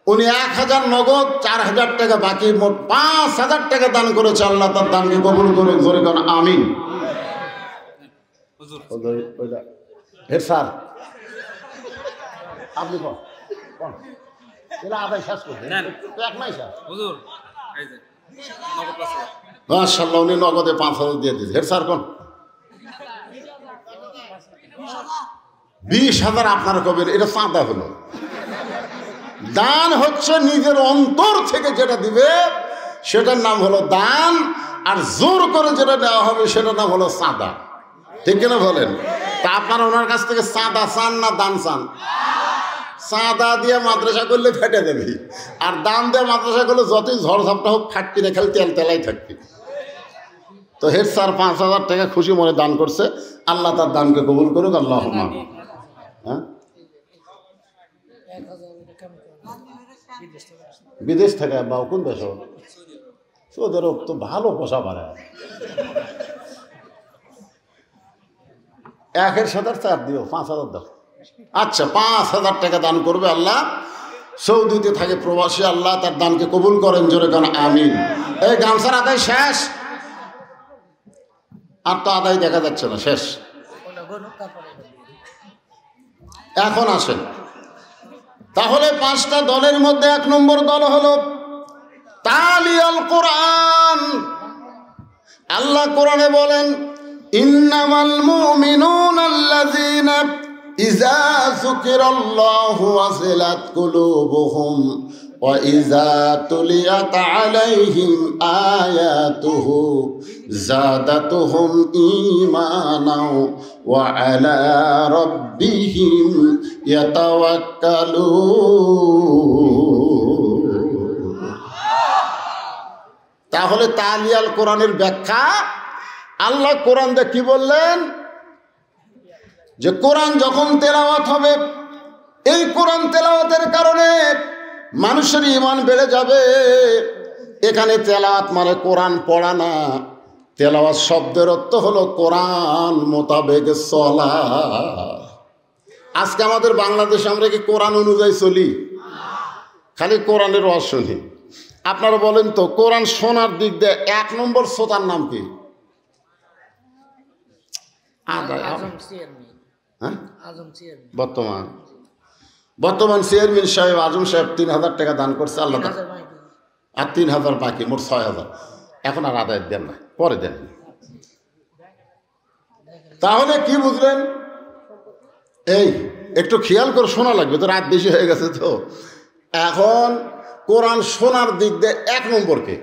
[SPEAKER 2] উনি 1,000 নগদ, 4,000 টাকা বাকি, মোট 5,000 টাকা দান করেছে। আল্লাহ তার দানকে কবুল করুক। জোরে কোন আমিন। হেড স্যার, আপনি কোন কোন আদায় শেষ করছেন? এক নাই স্যার, মাশাআল্লাহ, উনি নগদে 5,000 দিয়ে দিয়েছে। হেড স্যার কোন? 20,000 আপনার কবের, এটা চাঁদা হলো। দান হচ্ছে নিজের অন্তর থেকে যেটা দিবে সেটার নাম হলো দান, আর জোর করে যেটা দেওয়া হবে সেটার নাম হলো চাঁদা। ঠিক কিনা বলেন? তা আপনারা ওনার কাছ থেকে চাঁদা চান না দান চান? চাঁদা দিয়ে মাদ্রাসা করলে ফেটে দেবে, আর দান দিয়ে মাদ্রাসা করলে যতই ঝড় ঝাপটা হোক ফাটতি না, খালি তেল তেলাই থাকবে। তো হেড স্যার 5,000 টাকা খুশি মনে দান করছে। আল্লাহ তার দানকে কবুল করুক। আল্লাহুম্মা। হ্যাঁ, বিদেশ থেকে বা কোন দেশ? সৌদি আরব তো ভালো পোষা পারে। 1-এর সাথে 4 দিও, 5,000 দাও। আচ্ছা, 5,000 টাকা দান করবে আল্লাহ। সৌদিতে থাকে প্রবাসী, আল্লাহ তার দানকে কবুল করেন। জোরে কারণ আমিন। এই গামছার আদায় শেষ, আর তো আদায় দেখা যাচ্ছে না, শেষ। এখন আসেন তাহলে 5টা দলের মধ্যে 1 নম্বর দল হলো তালিয়াল কোরআন। আল্লাহ কোরআনে বলেন, ইন্নামাল মুমিনুনা আল্লাযীনা ইযা যুকিরাল্লাহু ওয়াজিলাত কুলুবুহুম ওয়া ইযা তুলিয়াত আলাইহিম আয়াতুহু যাদাতুহুম ঈমানাও ওয়া আলা রাব্বিহিম ইয়াতাওয়াক্কালুন। তাহলে তালিয়াল কোরআনের ব্যাখ্যা, আল্লাহ কোরআন দিয়ে কি বললেন? যে কোরআন যখন তেলাওয়াত হবে, এই কোরআন তেলাওয়াতের কারণে মানুষের ঈমান বেড়ে যাবে। এখানে তেলাওয়াত মানে কোরআন পড়া না, তেলাওয়াত শব্দের অর্থ হলো কোরআন মোতাবেক চলা। আজকে আমাদের বাংলাদেশে আমরা কি কোরআন অনুযায়ী চলি? খালি কোরআনের ওয়াজ শুনি। আপনারা বলেন তো, কোরআন শোনার দিক দিয়ে 1 নম্বর শ্রোতার নাম কি? বর্তমান চেয়ারম্যান সাহেব, আজম সাহেব 3000 টাকা দান করছে আল্লাহ, আর 3000 বাকি, মোট 6000। এখন আর আদায় দেন না, পরে দেন। তাহলে কি বুঝলেন? এই একটু খেয়াল করে শোনা লাগবে তো, রাত বেশি হয়ে গেছে তো। এখন কোরআন শোনার দিক দিয়ে 1 নম্বরকে,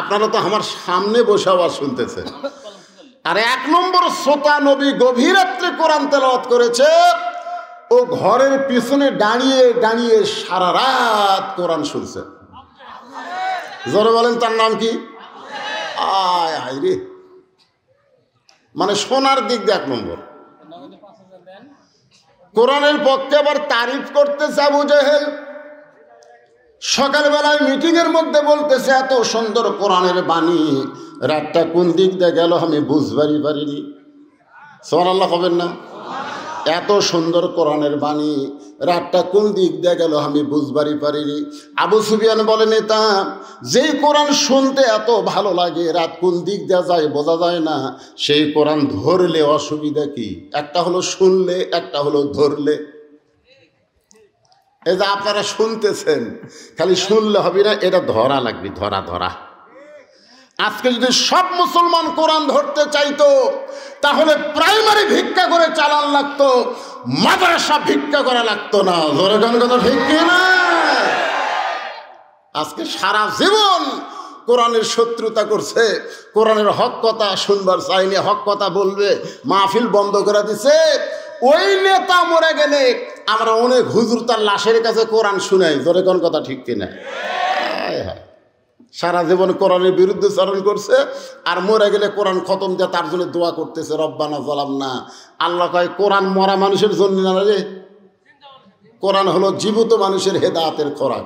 [SPEAKER 2] আপনারা তো আমার সামনে বসে আবার শুনতেছেন। আর 1 নম্বর শ্রোতা নবী গভীর রাত্রে কোরআন তেলাওয়াত করেছে। ও ঘরের পিছনে দাঁড়িয়ে দাঁড়িয়ে সারা রাত কোরআন শুনছে। জোরে বলেন তার নাম কি? আয় হায় রে, মানে শোনার দিক দিয়ে 1 নম্বর। কোরআনের পক্ষে আবার তারিফ করতেছে আবু জেহেল। সকালবেলায় মিটিংয়ের মধ্যে বলতেছে, এত সুন্দর কোরআনের বাণী, রাতটা কোন দিক দিয়ে গেল আমি বুঝবারই পারিনি। সুবহানাল্লাহ হবেন না? এত সুন্দর কোরআনের বাণী, রাতটা কোন দিক দিয়ে গেল আমি বুঝবারই পারিনি। আবু সুফিয়ান বলে, নেতা, যেই কোরআন শুনতে এত ভালো লাগে, রাত কোন দিক দিয়ে যায় বোঝা যায় না, সেই কোরআন ধরলে অসুবিধা কি? একটা হলো শুনলে, একটা হলো ধরলে। এই যে আপনারা শুনতেছেন, খালি শুনলে হবে না, এটা ধরা লাগবে, ধরা ধরা। আজকে যদি সব মুসলমান কোরআন ধরতে চাইতো, তাহলে প্রাইমারি ভিক্ষা করে চালান লাগতো, মাদ্রাসা ভিক্ষা করা লাগতো না। জোরে গান কথা ঠিক না? আজকে সারা জীবন কোরআনের শত্রুতা করছে, কোরআনের হক কথা শুনবার চাইনি, হক কথা বলবে, মাহফিল বন্ধ করে দিছে। ওই নেতা মরে গেলে আমরা অনেক হুজুর তার লাশের কাছে কোরআন শুনাই। জোরে কোন কথা ঠিক কিনা? সারা জীবন কোরআনের বিরুদ্ধে চারণ করছে, আর মরে গেলে কোরআন খতম দিয়ে তার জন্য দোয়া করতেছে, রব্বানা যালামনা। আল্লাহ কয়, কোরআন মরা মানুষের জন্য না রে, কোরআন হলো জীবিত মানুষের হেদায়েতের খোরাক।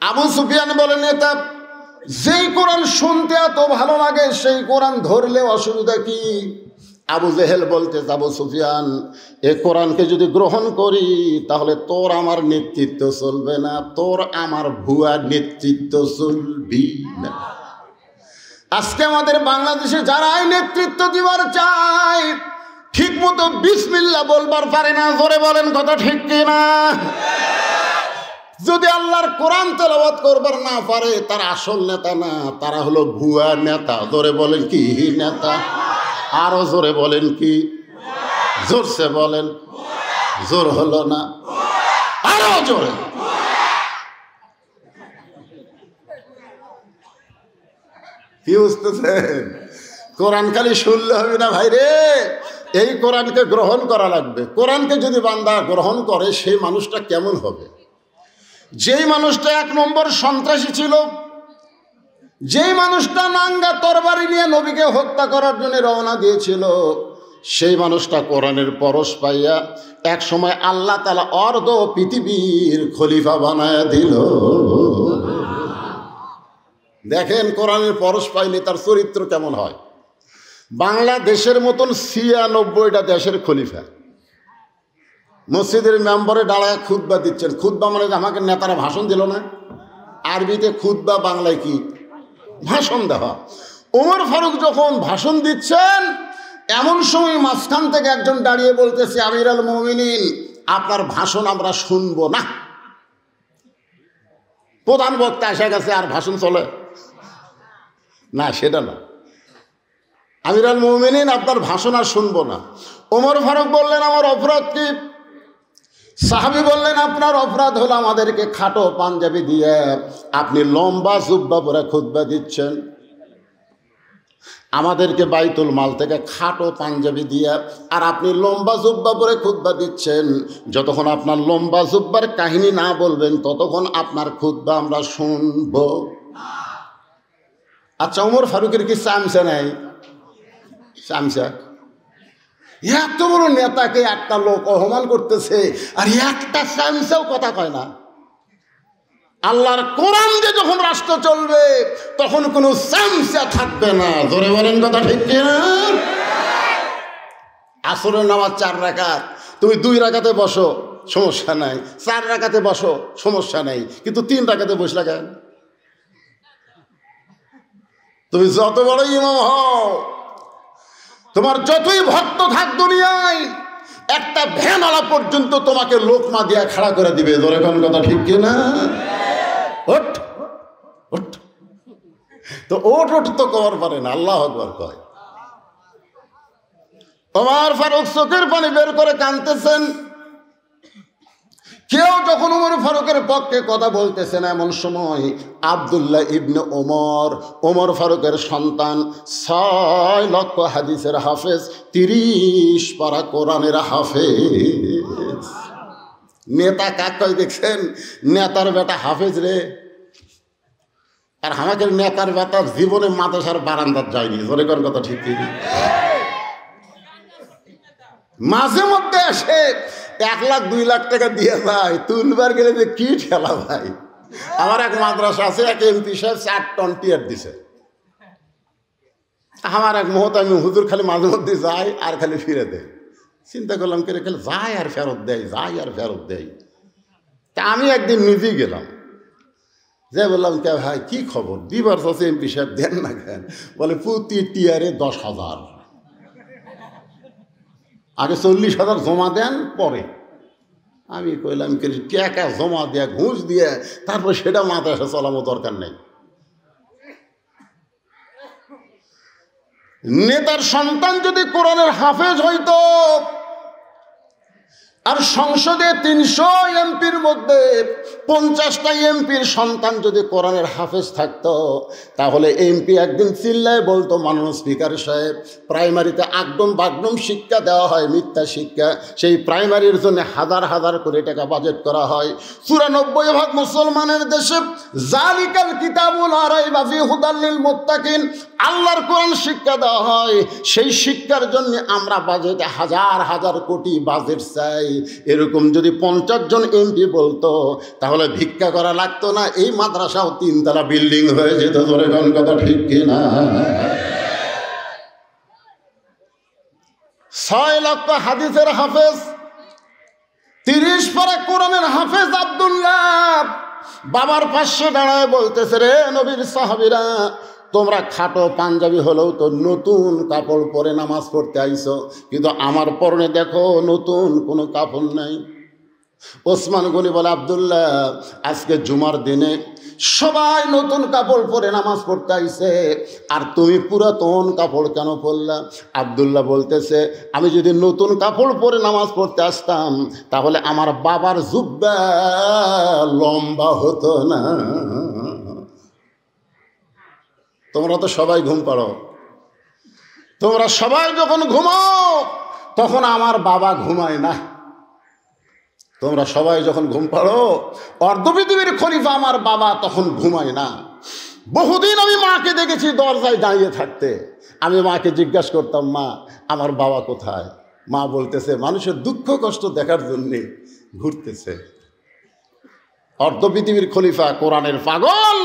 [SPEAKER 2] আবু সুফিয়ান বলে, নেতা, যেই কোরআন শুনতে এত ভালো লাগে, সেই কোরআন ধরলে অসুবিধা কি? আবু জেহেল বলতে, আবু সুফিয়ান, এ কোরআনকে যদি গ্রহণ করি, তাহলে তোর আমার নেতৃত্ব চলবে না, তোর আমার ভুয়া নেতৃত্ব চলবি না। আজকে আমাদের বাংলাদেশে যারাই নেতৃত্ব দিবার চায়, ঠিক মতো বিসমিল্লাহ বলবার পারে না। জোরে বলেন কথা ঠিক কিনা? যদি আল্লাহর কোরআন তেলাওয়াত করবার না পারে, তারা আসল নেতা না, তারা হলো ভুয়া নেতা। জোরে বলেন কি নেতা? আরো জোরে বলেন কি? জোরসে বলেন, জোর হলো না, আরো জোরে। কি বুঝতেছেন? কোরআন খালি শুনলে হবে না ভাই রে, এই কোরআনকে গ্রহণ করা লাগবে। কোরআনকে যদি বান্দা গ্রহণ করে, সেই মানুষটা কেমন হবে? যেই মানুষটা 1 নম্বর সন্ত্রাসী ছিল, যেই মানুষটা নাঙ্গা তরবারি নিয়ে নবীকে হত্যা করার জন্য রওনা দিয়েছিল, সেই মানুষটা কোরআনের পরশ পাইয়া এক সময় আল্লাহ তাআলা অর্ধ পৃথিবীর খলিফা বানায় দিল। দেখেন কোরআনের পরশ পাইলে তার চরিত্র কেমন হয়। বাংলাদেশের মতন 96টা দেশের খলিফা মসজিদের মেম্বারে দাঁড়ায় খুতবা দিচ্ছেন। খুতবা মানে আমাকে নেতারা ভাষণ দিল না, আরবিতে খুতবা, বাংলায় কি? ভাষণ দেওয়া। ওমর ফারুক যখন ভাষণ দিচ্ছেন, এমন সময় মাঝখান থেকে একজন দাঁড়িয়ে বলতেছে, আমিরুল মুমিনিন, আপনার ভাষণ আমরা শুনবো না। প্রধান বক্তা এসে গেছে, আর ভাষণ চলে না, সেটা না। আমিরুল মুমিনিন, আপনার ভাষণ আর শুনবো না। ওমর ফারুক বললেন, আমার অপরাধ কি? সাহাবী বললেন, আপনার অপরাধ হলো আমাদেরকে খাটো পাঞ্জাবি দিয়ে আপনি লম্বা জুব্বা পরে খুতবা দিচ্ছেন, আমাদেরকে বাইতুল মাল থেকে খাটো পাঞ্জাবি দিয়ে, আর আপনি লম্বা জুব্বা পরে খুতবা দিচ্ছেন। যতক্ষণ আপনার লম্বা জুব্বার কাহিনী না বলবেন, ততক্ষণ আপনার খুতবা আমরা শুনব। আচ্ছা, ওমর ফারুকের কি চামচা নাই? চামচা? এত বড় নেতাকে একটা লোক অপমান করতেছে, আর একটা চামচাও কথা কয় না। আল্লাহর কোরআন দিয়ে যখন রাষ্ট্র চলবে, তখন কোনো চামচা থাকবে না। জোরে বলেন কথা ঠিক কিনা? আসরের নামাজ 4 রাকাত, তুমি 2 রাকাতে বসো সমস্যা নাই, 4 রাকাতে বসো সমস্যা নাই, কিন্তু 3 রাকাতে বসলা কেন? তুমি যত বড় ইমাম হও, তোমার যতই ভক্ত থাক দুনিয়ায়, একটা ভ্যানওয়ালা পর্যন্ত তোমাকে লোকমা দিয়া খাড়া করে দিবে। ধরে কোন কথা ঠিক কিনা? ওঠ ওঠ, তো ওঠ ওঠ তো কবার পারে না, আল্লাহ আকবার কয়। ওমর ফারুক চোখের পানি বের করে কাঁদতেছেন। কেউ যখন ওমর ফারুকের পক্ষে কথা বলতেছে না, এমন সময় আব্দুল্লাহ ইবনে ওমর ফারুকের সন্তান, 6 লক্ষ হাদিসের হাফেজ, 30 পারা কোরআনের হাফেজ। নেতা কাক কয় দেখছেন? নেতার বেটা হাফেজ রে। আর আমাদের নেতার বেটা জীবনে মাদ্রাসার বারান্দার যায়নি। জোরে কোন কথা ঠিক কি? মাঝে মধ্যে এসে 1 লাখ 2 লাখ টাকা দিয়ে যায়, তুলবার গেলে যে কি ঠেলা ভাই। আমার এক মাদ্রাসা আছে, এক এমপি সাহেব 4 টন টিয়ার দিছে। আমার এক মহতামি হুজুর খালি মাঝে মধ্যে যায় আর খালি ফিরে দেয়। চিন্তা করলাম করে খালি যায় আর ফেরত দেয়, যায় আর ফেরত দেয়। তা আমি একদিন নিজেই গেলাম, যে বললাম কে ভাই কি খবর, দিবার আছে এমপি সাহেব দেন না কেন? বলে প্রতি টিয়ারে 10,000, আগে 40,000 জমা দেন পরে। আমি কইলাম টাকা জমা দেয়া ঘুষ দিয়ে তারপর সেটা মাদ্রাসা চলানো দরকার নেই। নেতার সন্তান যদি কোরআনের হাফেজ হইতো, আর সংসদে 300 এমপির মধ্যে 50টা এমপির সন্তান যদি কোরআনের হাফেজ থাকতো, তাহলে এমপি একদিন চিল্লায় বলতো, মাননীয় স্পিকার সাহেব, প্রাইমারিতে আগডম বাগডম শিক্ষা দেওয়া হয়, মিথ্যা শিক্ষা, সেই প্রাইমারির জন্য হাজার হাজার করে টাকা বাজেট করা হয়। 94% মুসলমানের দেশে জালিকাল কিতাবুল লা রাইবা ফিহি হুদাল লিল মুত্তাকিন, আল্লাহর কোরআন শিক্ষা দেওয়া হয়। সেই শিক্ষার জন্য আমরা বাজেটে হাজার হাজার কোটি বাজেট চাই। এরকম যদি 50 জন এমপি বলতো, তাহলে ভিক্ষা করা লাগতো না, এই মাদ্রাসাও 3 তলা বিল্ডিং হয়ে যেত। ধরে কোন কথা ঠিক কিনা? 6 লক্ষ হাদিসের হাফেজ, 30 পারা কোরআনের হাফেজ আব্দুল্লাহ বাবার পাশে দাঁড়ায় বলতেছে, রে নবীর সাহাবীরা, তোমরা খাটো পাঞ্জাবি হলেও তো নতুন কাপড় পরে নামাজ পড়তে আইছো, কিন্তু আমার পরনে দেখো নতুন কোনো কাপড় নাই। ওসমান গনি বলে, আব্দুল্লাহ, আজকে জুমার দিনে সবাই নতুন কাপড় পরে নামাজ পড়তে আইছে, আর তুমি পুরাতন কাপড় কেন পরলা? আব্দুল্লাহ বলতেছে, আমি যদি নতুন কাপড় পরে নামাজ পড়তে আসতাম, তাহলে আমার বাবার জুব্বা লম্বা হতো না। তোমরা তো সবাই ঘুম পাড়ো, তোমরা সবাই যখন ঘুমাও তখন আমার বাবা ঘুমায় না। তোমরা সবাই যখন ঘুম পাড়ো, অর্ধপৃথিবীর খলিফা আমার বাবা তখন ঘুমায় না। বহুদিন আমি মাকে দেখেছি দরজায় দাঁড়িয়ে থাকতে। আমি মাকে জিজ্ঞাসা করতাম, মা আমার বাবা কোথায়? মা বলতেছে, মানুষের দুঃখ কষ্ট দেখার জন্যে ঘুরতেছে। অর্ধপৃথিবীর খলিফা, কোরআনের পাগল,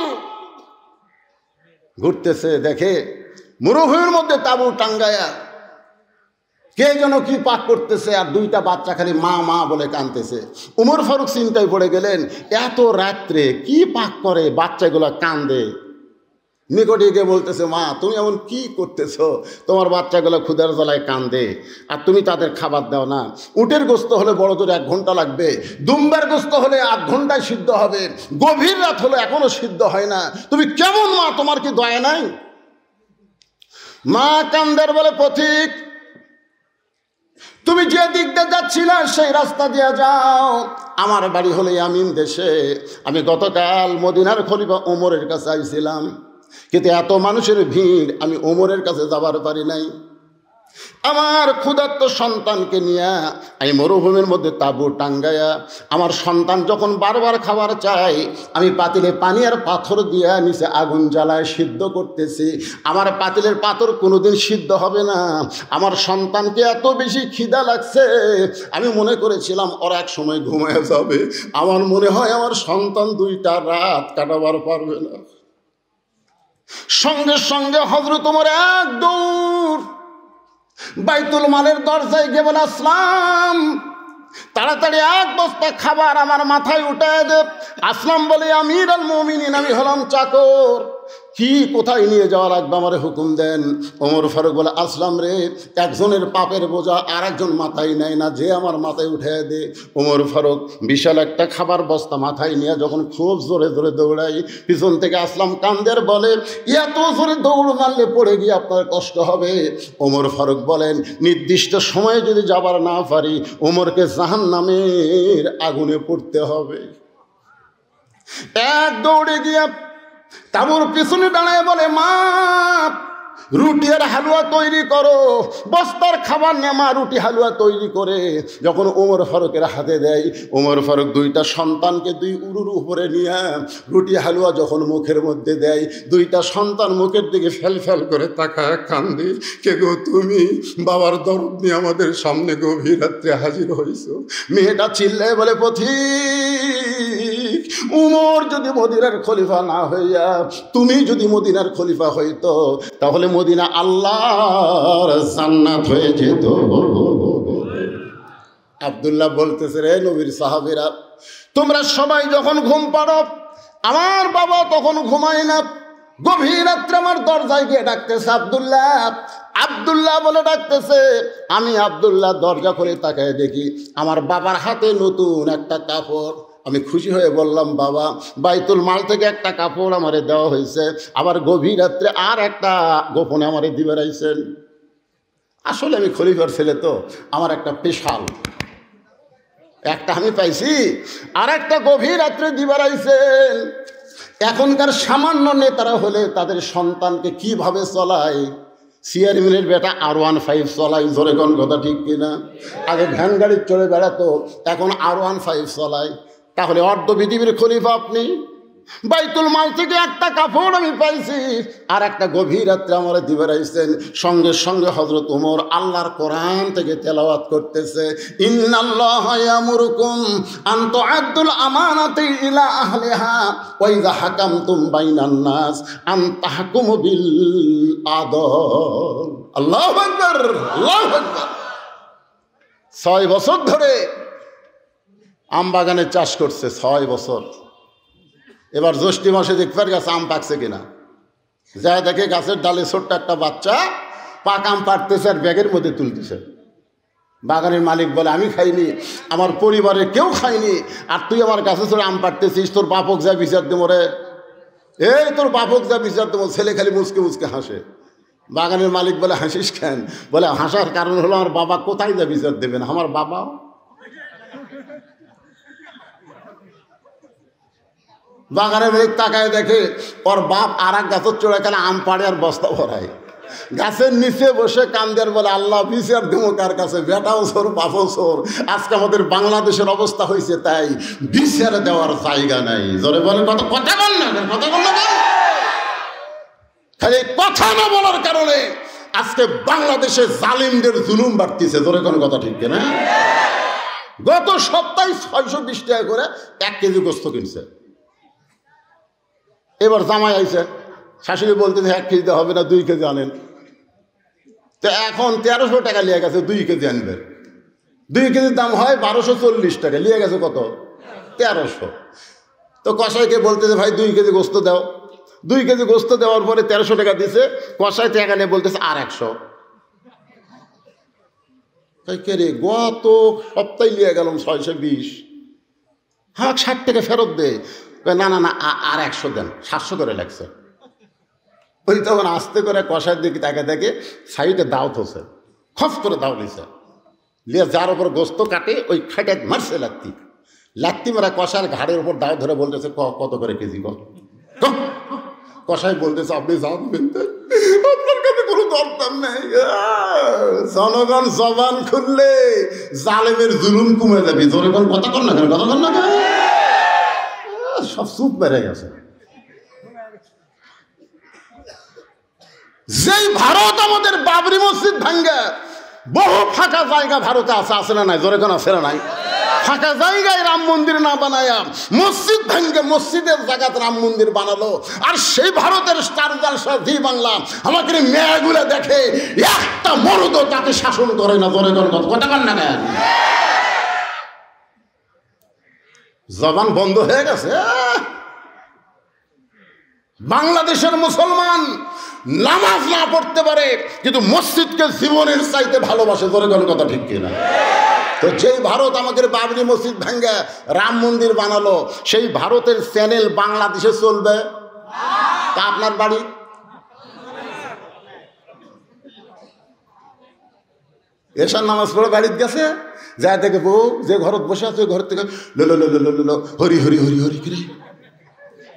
[SPEAKER 2] ঘুরতেছে, দেখে মরুভূমির মধ্যে তাঁবু টাঙ্গায়া কে যেন কি পাক করতেছে, আর 2টা বাচ্চা খালি মা মা বলে কাঁদতেছে। উমর ফারুক চিন্তায় পড়ে গেলেন, এত রাত্রে কি পাক করে, বাচ্চাগুলো কান্দে। নিকটে গিয়ে বলতেছে, মা তুমি এমন কি করতেছো? তোমার বাচ্চাগুলো ক্ষুধার জ্বালায় কান্দে, আর তুমি তাদের খাবার দাও না। উটের গোস্ত হলে বড় জোর 1 ঘন্টা লাগবে, দুম্বার গোস্ত হলে 8 ঘন্টায় সিদ্ধ হবে, গভীর রাত হলে এখনো সিদ্ধ হয় না। তুমি কেমন মা, তোমার কি দয়া নাই? মা কান্দার বলে, পথিক, তুমি যে দিক দিয়ে যাচ্ছিলে সেই রাস্তা দিয়ে যাও। আমার বাড়ি হলে আমিন দেশে। আমি গতকাল মদিনার খলিফা ওমরের কাছে আইছিলাম, কিন্তু এত মানুষের ভিড়, আমি ওমরের কাছে যাবার পারি নাই। আমার ক্ষুধার্ত সন্তানকে নিয়ে আমি মরুভূমির মধ্যে তাঁবু টাঙ্গায়া, আমার সন্তান যখন বারবার খাবার চাই, আমি পাতিলে পানি আর পাথর দিয়ে নিচে আগুন জ্বালায় সিদ্ধ করতেছি। আমার পাতিলের পাথর কোনোদিন সিদ্ধ হবে না। আমার সন্তানকে এত বেশি খিদা লাগছে, আমি মনে করেছিলাম ওরা এক সময় ঘুমায় যাবে। আমার মনে হয় আমার সন্তান 2টা রাত কাটাবার পারবে না। সঙ্গে সঙ্গে হযরত ওমর এক দৌড় বাইতুল মালের দরজায় গিয়ে বলে, আসলাম তাড়াতাড়ি এক বস্তা খাবার আমার মাথায় উঠায় দে। আসলাম বলে, আমির আল মুমিনিন, আমি হলাম চাকর, কি কোথায় নিয়ে যাওয়া লাগবে আমারে হুকুম দেন। ওমর ফারুক বলে, আসলাম রে, একজনের পাপের বোঝা আর একজন মাথায় নেয় না, যে আমার মাথায় উঠে দে। ওমর ফারুক বিশাল একটা খাবার বস্তা মাথায় নিয়ে যখন খুব জোরে জোরে দৌড়াই, পিছন থেকে আসলাম কান্দের বলে, এত জোরে দৌড় মারলে পড়ে গিয়ে আপনার কষ্ট হবে। ওমর ফারুক বলেন, নির্দিষ্ট সময়ে যদি যাবার না পারি, ওমরকে জাহান্নামের আগুনে পড়তে হবে। এক দৌড়ে গিয়ে তাবুর পিছনে দাঁড়ায় বলে, মা রুটি আর হালুয়া তৈরি করো। বস্তার খাবার নিয়ে মা রুটি হালুয়া তৈরি করে যখন ওমর ফারুকের হাতে দেয়, ওমর ফারুক দুইটা সন্তানকে দুই উরুর উপরে নিয়ে রুটি হালুয়া যখন মুখের মধ্যে দেয়, দুইটা সন্তান মুখের দিকে ফেল ফেল করে তাকায় কান্দে, কে গো তুমি? বাবার দরদ নিয়ে আমাদের সামনে গভীর রাত্রে হাজির হয়েছো। মেয়েটা চিল্লায় বলে, পথিক, উমর যদি মদিনার খলিফা না হইয়া তুমি যদি মদিনার খলিফা হইতো, তাহলে মদিনা আল্লাহর জান্নাত হয়ে যেত। আব্দুল্লাহ বলতেছে, রে নবীর সাহাবীরা, তোমরা সবাই যখন ঘুম পাড়ো, আমার বাবা তখন ঘুমায় না, গভীর রাত্রে আমার দরজায় গিয়ে ডাকতেছে, আব্দুল্লাহ আব্দুল্লাহ বলে ডাকতেছে। আমি আব্দুল্লাহ দরজা করে তাকায় দেখি আমার বাবার হাতে নতুন একটা কাপড়। আমি খুশি হয়ে বললাম, বাবা, বাইতুল মাল থেকে একটা কাপড় আমারে দেওয়া হয়েছে, আবার গভীর রাত্রে আর একটা গোপনে আমারে দিবে রাইছেন। আসলে আমি খলিফার ছেলে তো, আমার একটা স্পেশাল একটা আমি পাইছি, আর একটা গভীর রাত্রে দিবে রাইছেন। এখনকার সামান্য নেতারা হলে তাদের সন্তানকে কিভাবে চলায়, চেয়ারম্যানের বেটা R15 চলায়, জোরে কোন কথা ঠিক কিনা? আগে ভ্যান গাড়ি চড়ে বেড়াতো, এখন R15 চলায়। তাহলে অর্ধ পৃথিবীর খলিফা আপনি। বাইতুল মাল থেকে একটা কাপড় আমি পাইছি, আর একটা গভীর রাত্রে আমার দিবে রাইছেন। সঙ্গে সঙ্গে হযরত ওমর আল্লাহর কোরআন থেকে তেলাওয়াত করতেছে, ইন্নাল্লাহা ইয়ামুরুকুম আন তুআদ্দুল আমানাতি ইলা আহলিহা ওয়া ইযা হাকামতুম বাইনান নাস আন তাহকুমু বিল আদল। আল্লাহু আকবার, আল্লাহু আকবার। 6 বছর ধরে আম বাগানে চাষ করছে, 6 বছর। এবার জ্যৈষ্ঠ মাসে দেখবার গাছে আম পাকছে কিনা, যা দেখে গাছের ডালে ছোট্ট একটা বাচ্চা পাক আম পাড়তেছে আর ব্যাগের মধ্যে তুলতেছে। বাগানের মালিক বলে, আমি খাইনি, আমার পরিবারের কেউ খাইনি, আর তুই আমার গাছে চড়ে আম পাড়তেছিস, তোর বাপক যা বিচার দেবো রে, এই তোর বাপক যা বিচার দেবো। ছেলে খালি মুচকে মুচকে হাসে। বাগানের মালিক বলে, হাসিস কেন? বলে, হাসার কারণ হলো আমার বাবা কোথায় যা বিচার দেবেন, আমার বাবা। বাগানের মালিক তাকায় দেখে ওর বাপ আর এক গাছের চড়ে কেন আম পাড়ে আর বস্তা ভরায়। গাছের নিচে বসে কান্দের বলে, আল্লাহ বিচার দেবো কার কাছে? বেটাও চোর, বাপও চোর। আজকে আমাদের বাংলাদেশের অবস্থা হয়েছে তাই, বিচার দেওয়ার জায়গা নাই। জোরে বলে, কথা কথা বল না, কথা বল না। খালি কথা না বলার কারণে আজকে বাংলাদেশে জালিমদের জুলুম বাড়তিছে। জোরে কোনো কথা ঠিক না? গত সপ্তাহে 620 টাকা করে 1 কেজি গোস্ত কিনছে। এবার জামাই আইছে, শাশুড়ি বলতেছে 1 কেজি হবে না, 2 কেজি আনেন। তো এখন 1300 টাকা লিয়ে গেছে, 2 কেজি আনবে। 2 কেজির দাম হয় 1240 টাকা, লিয়ে গেছে কত? 1300। তো কসাইকে বলতেছে, ভাই 2 কেজি গোস্ত দাও। 2 কেজি গোস্ত দেওয়ার পরে 1300 টাকা দিছে। কসাই টাকা নিয়ে বলতেছে আর 100। কে রে, গত সপ্তাহে লিয়ে গেলাম 620, হ্যাঁ 60 টাকা ফেরত দে। না না না, আর 100 দেন, 700 করে লাগছে। ওই তখন আস্তে করে কষার দিকে তাকে দেখে সাইডে দাও থসে, খস করে দাও নিছে, লিয়ে যার ওপর গোস্ত কাটে ওই খাইটা মারছে লাত্তি। লাত্তি মারা কষার ঘাড়ের উপর দাও ধরে বলতেছে, কত করে কেজি? কষাই বলতেছে, আপনি যা দেবেন আপনার কাছে কোনো দরদাম নেই। জনগণ জবান খুললে জালেমের জুলুম কমে যাবে। জনগণ কথা কর না কেন, কথা কর না কেন, সব চুপ মেরে গেছে। যেই ভারত আমাদের বাবরি মসজিদ ভাঙ্গা, বহু ফাঁকা জায়গা ভারতে আছে, আছে না নাই? জোরে কোন আছে না নাই? ফাঁকা জায়গায় রাম মন্দির না বানায়া মসজিদ ভেঙ্গে মসজিদের জায়গাতে রাম মন্দির বানালো। আর সেই ভারতের স্টার জলসা জি বাংলা আমাকে মেয়েগুলো দেখে, একটা মরদ তাকে শাসন করে না। জোরে কথা কন না কেন? জবান বন্ধ হয়ে গেছে। বাংলাদেশের মুসলমান নামাজ না পড়তে পারে কিন্তু মসজিদকে জীবনের চাইতে ভালোবাসে। জোরে কথা ঠিক কিনা? তো যেই ভারত আমাদের বাবরি মসজিদ ভেঙ্গে রাম মন্দির বানালো, সেই ভারতের চ্যানেল বাংলাদেশে চলবে? তা আপনার বাড়ি এসার নামাজ পড়ে বাড়িতে গেছে, যা থেকে বউ যে ঘরত বসে আছে ঘর থেকে লো লো লো লো লো লো হরি হরি হরি হরি কি রে,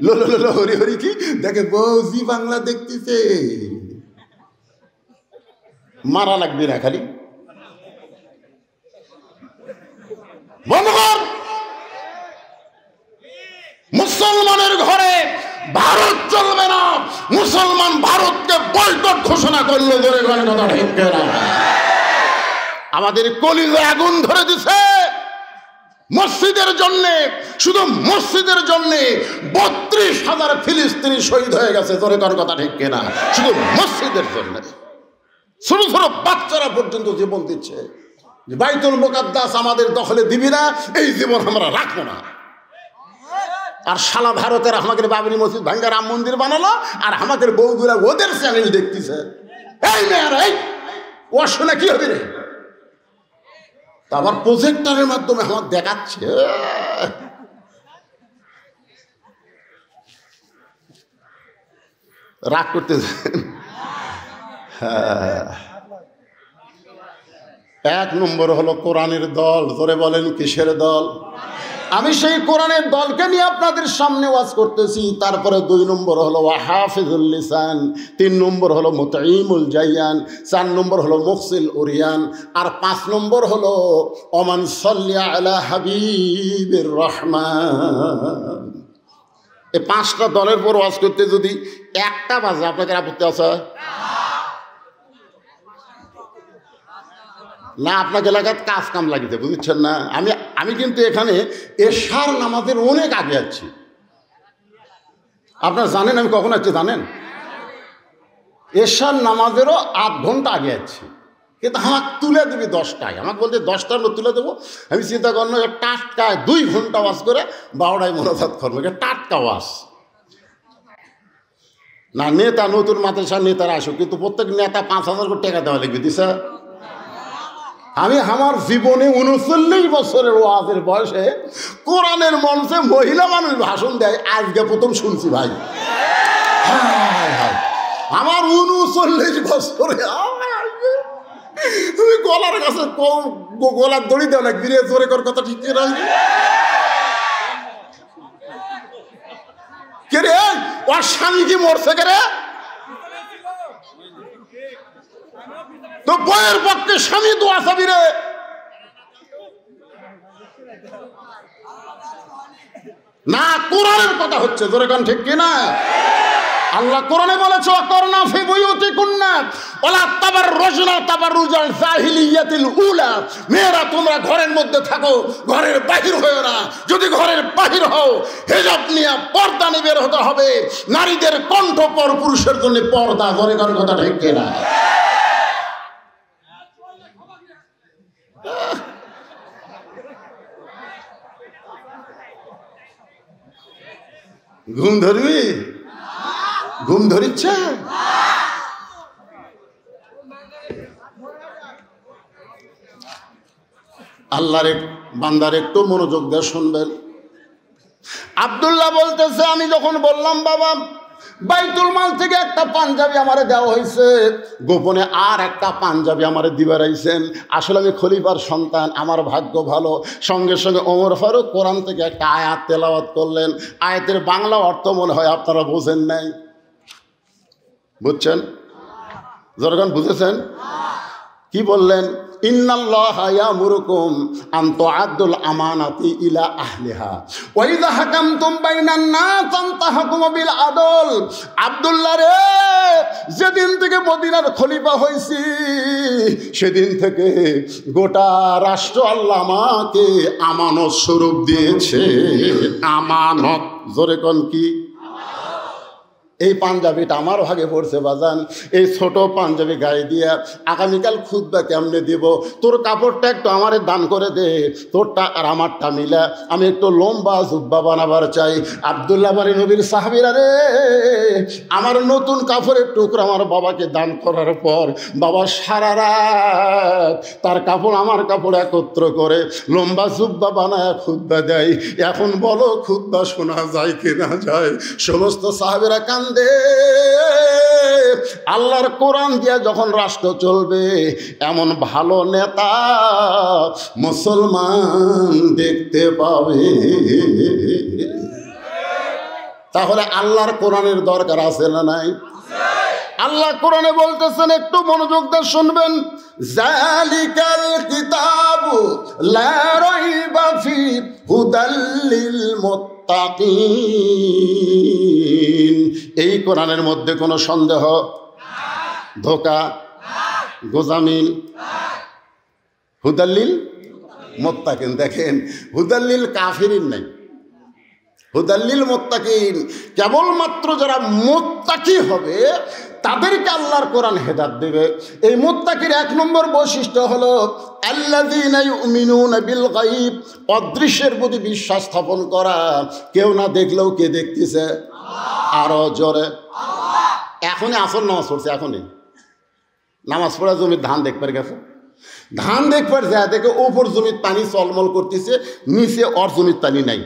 [SPEAKER 2] লো লো লো লো হরি হরি কি দেখে বউ জি বাংলা দেখতেছে। মারা লাগবে না খালি বন্ধুগণ। মুসলমানের ঘরে ভারত চলবে না, মুসলমান ভারতকে বয়কট ঘোষণা করলো। ধরে কথা ঠিক না? আমাদের কলিজে আগুন ধরে দিছে মসজিদের জন্যে, শুধু মসজিদের জন্যে 32,000 ফিলিস্তিনি শহীদ হয়ে গেছে। ধরে কথা ঠিক কিনা? শুধু মসজিদের জন্য ছোট ছোট বাচ্চারা পর্যন্ত জীবন দিচ্ছে। বাইতুল মুকাদ্দাস আমাদের দখলে দিবি না, এই জীবন আমরা রাখবো না। আর সারা ভারতের আমাদের বাবরি মসজিদ ভাঙ্গা রাম মন্দির বানালো, আর আমাদের বউগুলা ওদের চ্যানেল দেখতেছে। এই মেয়েরা এই ও শুনে কি হবে রে? আবার প্রজেক্টরের মাধ্যমে আমার দেখাচ্ছে। রাগ করতেছেন? হ্যাঁ, 1 নম্বর হলো কোরআনের দল। ধরে বলেন কিসের দল? আমি সেই কোরআনের দলকে নিয়ে আপনাদের সামনে ওয়াজ করতেছি। তারপরে 2 নম্বর হলো ওয়াহাফিজুল লিসান, 3 নম্বর হলো মুতাইমুল জাইয়ান, 4 নম্বর হলো মুফসিল উরিয়ান, আর 5 নম্বর হলো ওমান সাল্লি আলা হাবিবির রহমান। এই 5টা দলের পর ওয়াজ করতে যদি 1টা বাজে আপনাদের আপত্তি আছে না? আপনাকে এলাকায় কাজ কাম লাগিতে বুঝছেন না? আমি কিন্তু এখানে এশার নামাজের অনেক আগে আছি। আপনারা জানেন আমি কখন আছি জানেন? এশার নামাজেরও 8 ঘন্টা আগে আছি, কিন্তু আমাকে তুলে দেবে 10টায়। আমাকে বলতে 10টার মধ্যে তুলে দেবো। আমি চিন্তা করলাম টাটকায় 2 ঘন্টা ওয়াজ করে 12টায় মোনাজাত করবো। টাটকা ওয়াজ না। নেতা নতুন মাদ্রাসার নেতারা আসুক, কিন্তু প্রত্যেক নেতা 5,000 করে টাকা দেওয়া লাগবে দিছে। আমি আমার জীবনে 39 বছরের ওয়াজের বয়সে কোরআনের মঞ্চে মহিলা মানুষ ভাষণ দেয় আজকে প্রথম শুনছি ভাই। আমার 39 বছরে তুমি গলার কাছে গলার দড়ি দেওয়া লাগবি রে। জোরে কর কথা ঠিক কে রে? ওর স্বামী কি মরছে কে রে? তো বইয়ের পক্ষে স্বামী দোয়া চাবি রে। না, কোরআনের কথা হচ্ছে। জোরে কান ঠিক কিনা? আল্লাহ কোরআনে বলেছে অকরনা ফি বুয়ুতিকুন্না ওয়ালা তাবাররুজনা তাবাররুজাল জাহিলিয়াতিল উলা। মেয়েরা তোমরা ঘরের মধ্যে থাকো, ঘরের বাহির হও না। যদি ঘরের বাহির হও হিজাব নিয়ে পর্দা নিয়ে বের হতে হবে। নারীদের কণ্ঠ পর পুরুষের জন্য পর্দা। জোরে কান কথা ঠিক কিনা? ঘুম ধরবি? ঘুম ধরিচ্ছে? আল্লাহর বান্দার একটু মনোযোগ দিয়ে শুনবেন। আব্দুল্লাহ বলতেছে, আমি যখন বললাম বাবা বাইতুল মাল থেকে একটা পাঞ্জাবি আমারে দেওয়া হয়েছে, গোপনে আর একটা পাঞ্জাবি আমারে দিবার আইছেন। আসলে আমি খলিফার সন্তান, আমার ভাগ্য ভালো। সঙ্গে সঙ্গে ওমর ফারুক কোরআন থেকে একটা আয়াত তেলাওয়াত করলেন। আয়াতের বাংলা অর্থ মনে হয় আপনারা বোঝেন নাই। বুঝছেন? যখন বুঝেছেন কি বললেন? ইন্নাল্লাহা ইয়ামুরুকুম আন তুআদ্দুল আমানাতি ইলা আহলিহা ওয়া ইযা হাকামতুম বাইনান নাস আন তাহকুমু বিল আদল। আব্দুল্লাহ রে, যেদিন থেকে মদিনার খলিফা হইছি সেদিন থেকে গোটা রাষ্ট্র আল্লাহ আমাকে আমানত স্বরূপ দিয়েছে। আমানত, জোরে কোন কি? এই পাঞ্জাবিটা আমার ভাগে পড়ছে বাজান, এই ছোট পাঞ্জাবি গায়ে দিয়া আগামীকাল খুতবা কেমনে দিব? তোর কাপড়টা একটু আমারে দান করে দে, তোরটা আর আমারটা মিলা আমি একটু লম্বা জুব্বা বানাবার চাই। আব্দুল্লাহ বাড়ি নবীর সাহাবীরা রে, আমার নতুন কাপড়ের টুকরা আমার বাবাকে দান করার পর বাবা সারা রাত তার কাপড় আমার কাপড় একত্র করে লম্বা জুব্বা বানায় খুতবা দেয়। এখন বলো খুতবা শোনা যায় কি না যায়? সমস্ত সাহাবীরা কান্দে। আল্লাহর কোরআন দিয়া যখন রাষ্ট্র চলবে, এমন ভালো নেতা মুসলমান দেখতে পাবে। তাহলে আল্লাহর কোরআনের দরকার আছে না নাই? আল্লাহ কোরআনে বলতেছেন, একটু মনোযোগ দিয়ে শুনবেন, জালিকাল কিতাবু লা রাইবা ফি হুদাল লিল মুত্তাকিন। এই কোরআনের মধ্যে কোনো সন্দেহ, ধোঁকা, গোজামিল, হুদাল্লিল মুত্তাকিন। দেখেন, হুদাল্লিল কাফিরিন নাই, হুদাল্লিল মুত্তাকিন। কেবলমাত্র যারা মুত্তাকি হবে তাদেরকে আল্লাহর কোরআন হেদায়েত দেবে। এই মুত্তাকির এক নম্বর বৈশিষ্ট্য হলো আল্লাযীনা ইউমিনুনা বিল গায়ব, অদৃশ্যের প্রতি বিশ্বাস স্থাপন করা। কেউ না দেখলেও কে দেখতেছে? আরো জোরে। এখনই আসর নামাজ পড়ছে, এখনই নামাজ পড়া জমির ধান দেখবার গেছে, ধান দেখবার যা দেখে ওপর জমির পানি চলমল করতেছে, নিচে ওর জমির পানি নাই।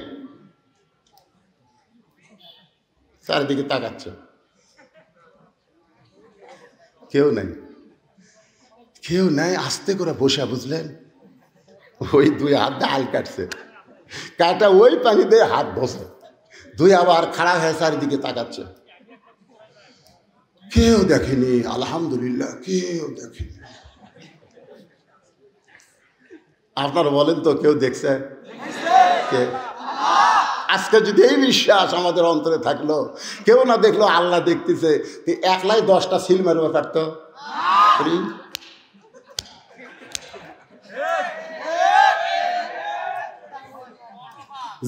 [SPEAKER 2] চারিদিকে তাকাচ্ছে, কেউ নাই, কেউ নাই। আস্তে করে বসে, বুঝলেন, ওই দুই হাত দিয়ে আল কাটছে, কাটা ওই পানি দিয়ে হাত বসে, দুই আবার খাড়া হয়ে চারিদিকে তাকাচ্ছে। কেউ দেখেনি, আলহামদুলিল্লাহ, কেউ দেখেনি। আপনারা বলেন তো, কেউ দেখছে? কে? আজকে যদি এই বিশ্বাস আমাদের অন্তরে থাকলো, কেউ না দেখলো আল্লাহ দেখতেছে, একলাই 10টা সিল মারবে পারতো?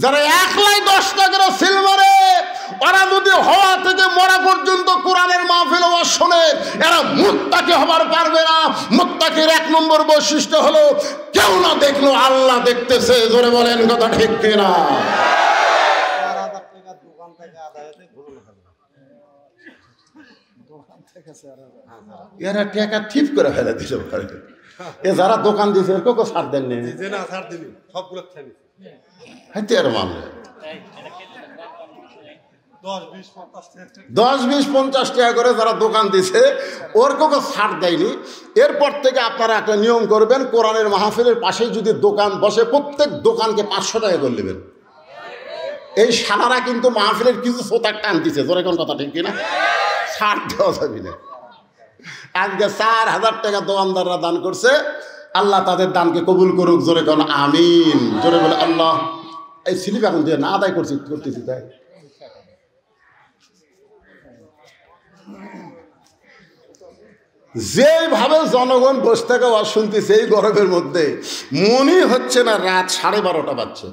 [SPEAKER 2] যারা একলাই 10টা করে সিল মারে, ওরা যদি হওয়া থেকে মরা পর্যন্ত কোরআনের মাহফিল ওয়াজ শোনে, এরা মুত্তাকি হবার পারবে না। মুত্তাকির এক নম্বর বৈশিষ্ট্য হলো কেউ না দেখলো আল্লাহ দেখতেছে। জোরে বলেন, কথা ঠিক কিনা? এরা টাকা ঠিক করে ফেলে দিতে পারে। এ যারা দোকান দিয়েছে এর কেউ ছাড় দেননি, মামলা 10-20-50 টাকা করে যারা দোকান দিছে ওর কেউ ছাড় দেয়নি। এরপর থেকে আপনারা একটা নিয়ম করবেন, কোরআনের মাহফিলের পাশে যদি দোকান বসে, প্রত্যেক দোকানকে 500 টাকা করে নেবেন। এই সালারা কিন্তু মাহফিলের কিছু সোতার টান দিছে। জোরে কোন কথা ঠিক কিনা? ছাড় দেওয়া যাবে না। আজকে 4000 টাকা দোকানদাররা দান করছে, আল্লাহ তাদের দানকে কবুল করুক। জোরে কোন আমিন। জোরে বলে আল্লাহ। এই স্লিপ এখন দিয়ে না আদায় করতেছি তাই। যেভাবে জনগণ বসে থেকে আওয়াজ শুনতেছে এই গরমের মধ্যে, মনেই হচ্ছে না রাত 12:30 বাজছে।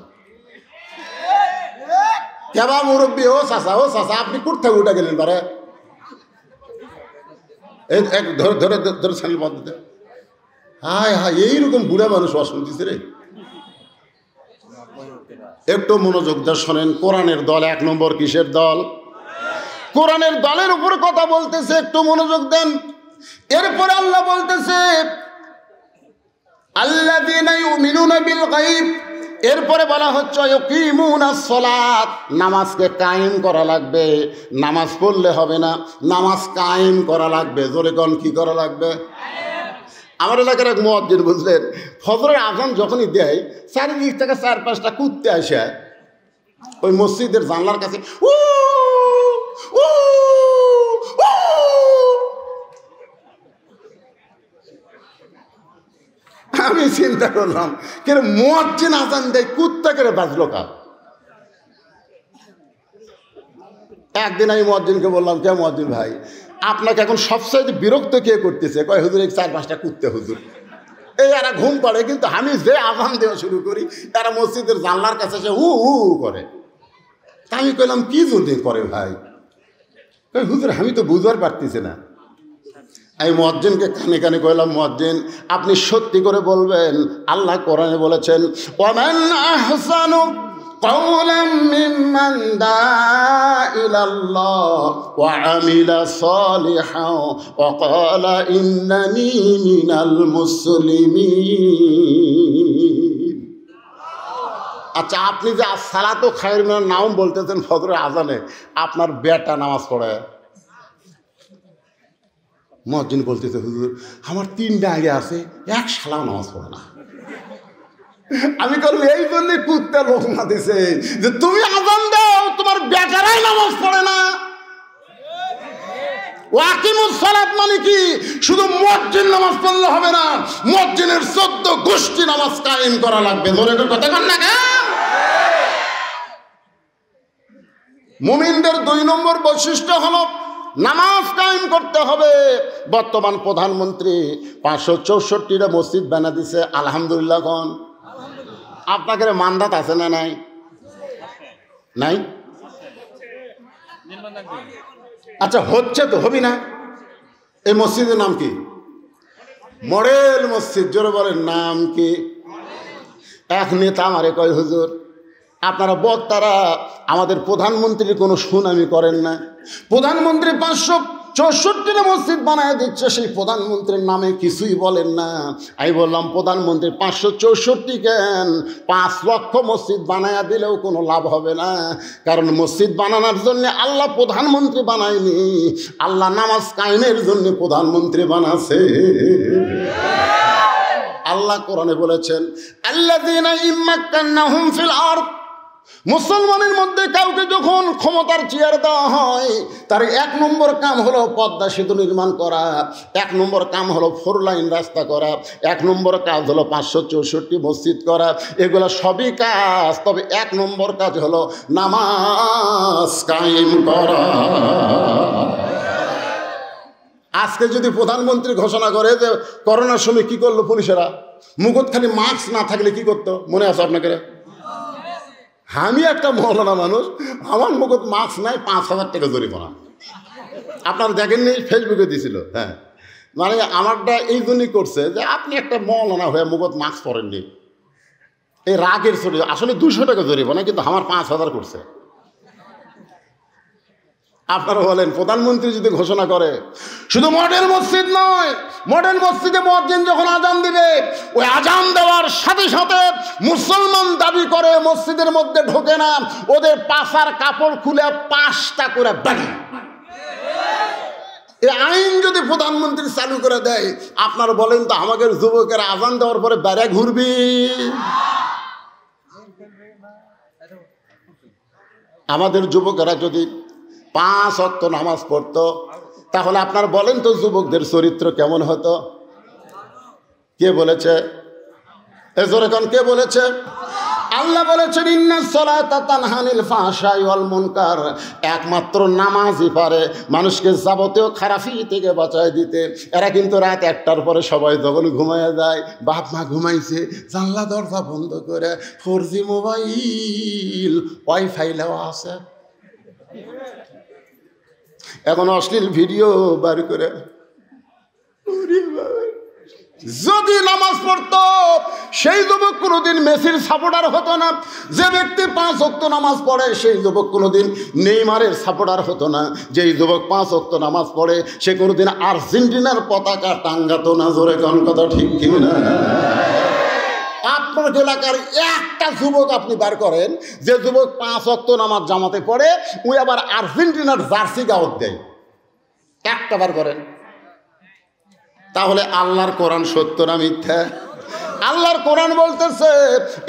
[SPEAKER 2] কেবা মুরব্বী, ও চাচা, ও চাচা, আপনি কোথা উঠে গেলেন? বারে ধরে ধরে ধরে চ্যানেল বন্ধ দিতে। হায় হায়, এইরকম বুড়া মানুষ আওয়াজ শুনতেছে রে। একটু মনোযোগ দিয়ে শোনেন। কোরআনের দল 1 নম্বর কিসের দল? কোরআনের দলের উপরে কথা বলতেছে, একটু মনোযোগ দেন। এরপরে আল্লাহ বলতেছে আল্লাযীনা ইউমিনুনা বিল গায়ব। এরপরে বলা হচ্ছে ইয়াকিমুনাস সালাত, নামাজকে কায়েম করা লাগবে। নামাজ পড়লে হবে না, নামাজ কায়েম করা লাগবে। জোরে কোন, কি করা লাগবে? আমার এলাকার এক মুয়াজ্জিন, বুঝলেন, ফজরের আজান যখনই দেয়, চারিদিক থেকে 4-5টা কুত্তে আসে ওই মসজিদের জানলার কাছে উ উ উ। আমি চিন্তা করলাম কে মুয়াজ্জিন আজান দেয় কুত্তা করে বাজলো কার। একদিন আমি মুয়াজ্জিনকে বললাম, কে মুয়াজ্জিন ভাই, আপনাকে এখন সবচাইতে বিরক্ত কে করতেছে? কয় হুজুর এই 4-5টা কুত্তে হুজুর, এই এরা ঘুম পাড়ে, কিন্তু আমি যে আজান দেওয়া শুরু করি তারা মসজিদের জানলার কাছে এসে হু হু করে। তা আমি কইলাম কি জন্য করে ভাই? হুজুর আমি তো বুঝবার পারতেছি না। আমি মুয়াজ্জিনকে কানে কানে কইলাম, মুয়াজ্জিন আপনি সত্যি করে বলবেন, আল্লাহ কোরআনে বলেছেন ওয়ামান আহসানু কাওলাম মিম্মান দাআ ইলাল্লাহ ওয়া আমিলা সালিহান ওয়া ক্বালা ইন্নানী মিনাল মুসলিমিন। আচ্ছা, আপনি যে আসসালাতু খায়রুম মিনান নাওম বলতেছেন ফজরের আজানে, আপনার বেটা নামাজ পড়ে? মুয়াজ্জিন বলতেছে, হুজুর আমার 3টা আগে আছে, এক শালা নামাজ পড়ে না। আমি বললাম এই জন্য কুত্তা লোকমা দিছে যে তুমি আজান দাও, তোমার বেটারাই নামাজ পড়ে না। ওয়াকিমুস সালাত মানে কি? শুধু মুয়াজ্জিন নামাজ পড়লে হবে না, মুয়াজ্জিনের 14 গোষ্ঠী নামাজ কায়েম করা লাগবে। ধরে কথা কন না কেন? মুমিনদের 2 নম্বর বৈশিষ্ট্য হলো নামাজ কায়েম করতে হবে। বর্তমান প্রধানমন্ত্রী 564টা মসজিদ বানা দিছে, আলহামদুলিল্লাহ কোন? আপনাকে মান্দাত আছে না নাই? নাই? আচ্ছা হচ্ছে তো, হবি না? এই মসজিদের নাম কি? মডেল মসজিদ। জোরে বলেন নাম কি? এক নেতা আমারে কয়, হুজুর আপনারা বক্তারা আমাদের প্রধানমন্ত্রীর কোনো সুনামি করেন না। প্রধানমন্ত্রী 564টা মসজিদ বানায় দিচ্ছে, সেই প্রধানমন্ত্রীর নামে কিছুই বলেন না। আমি বললাম প্রধানমন্ত্রী 564 কেন, 5 লক্ষ মসজিদ বানায়া দিলেও কোনো লাভ হবে না। কারণ মসজিদ বানানোর জন্য আল্লাহ প্রধানমন্ত্রী বানায়নি, আল্লাহ নামাজ কায়েমের জন্য প্রধানমন্ত্রী বানাছে। আল্লাহ কোরআনে বলেছেন আল্লাযীনা ইম্মাক্কান্নাহুম ফিল আরদ, মুসলমানের মধ্যে কাউকে যখন ক্ষমতার চেয়ার দেওয়া হয় তার 1 নম্বর কাম হলো পদ্মা সেতু নির্মাণ করা, 1 নম্বর কাম হলো 4 লাইন রাস্তা করা, 1 নম্বর কাজ হলো 564 মসজিদ করা। এগুলো সবই কাজ, তবে 1 নম্বর কাজ হলো নামাজ কায়েম করা। আজকে যদি প্রধানমন্ত্রী ঘোষণা করে যে করোনার সময় কি করলো পুলিশেরা, মুখত খালি মাস্ক না থাকলে কি করতো মনে আছে আপনাকে? আমি একটা মৌলানা মানুষ, আমার মুখত মাস্ক নাই, 5000 টাকা জরিমানা। আপনারা দেখেননি, ফেসবুকে দিছিল। হ্যাঁ, মানে আমারটা এই জন্যই করছে যে আপনি একটা মৌলানা হয়ে মুখত মাস্ক পরেননি, এই রাগের ছড়ি। আসলে 200 টাকা জরিমানা, কিন্তু আমার 5000 করছে। আপনারা বলেন প্রধানমন্ত্রী যদি ঘোষণা করে, শুধু মডেল মসজিদ নয়, মডেল মসজিদে মুয়াজ্জিন যখন আজান দিবে, ওই আজান দেওয়ার সাথে সাথে মুসলমান দাবি করে মসজিদের মধ্যে ঢোকে না, ওদের পাছার কাপড় খুলে 5টা করে বাড়ি। এই আইন যদি প্রধানমন্ত্রী চালু করে দেয়, আপনারা বলেন তো আমাদের যুবকেরা আজান দেওয়ার পরে বেড়ে ঘুরবি? আমাদের যুবকেরা যদি 5 ওয়াক্ত নামাজ পড়তো, তাহলে আপনারা বলেন তো যুবকদের চরিত্র কেমন হতো? কে বলেছে? এজোরেখন কে বলেছে? আল্লাহ বলেছেন ইন্নাস সালাতা তানহা আনিল ফাহশাই ওয়াল মুনকার। একমাত্র নামাজই পারে মানুষকে যাবতীয় খারাপি থেকে বাঁচায় দিতে। এরা কিন্তু রাত 1টার পরে সবাই যখন ঘুমায় যায়, বাপ মা ঘুমাইছে, জানলা দরজা বন্ধ করে 4G মোবাইল ওয়াইফাই দেওয়া আছে, এখন অশ্লীল ভিডিও বার করে। যদি নামাজ পড়তো সেই যুবক কোনোদিন মেসির সাপোর্টার হতো না। যে ব্যক্তি 5 ওয়াক্ত নামাজ পড়ে সেই যুবক কোনোদিন নেইমারের সাপোর্টার হতো না। যেই যুবক 5 ওয়াক্ত নামাজ পড়ে সে কোনোদিন আর্জেন্টিনার পতাকা টাঙ্গাতো না। জোরে কোন কথা ঠিক কি না? আপনার এলাকার একটা যুবক আপনি বার করেন যে যুবক 5 ওয়াক্ত নামাজ জামাতে পড়ে, ওই আবার আর্জেন্টিনার জার্সি গাওয়াত দেয়, একটা বার করেন। তাহলে আল্লাহর কোরআন সত্য না মিথ্যা? আল্লাহর কোরআন বলতেছে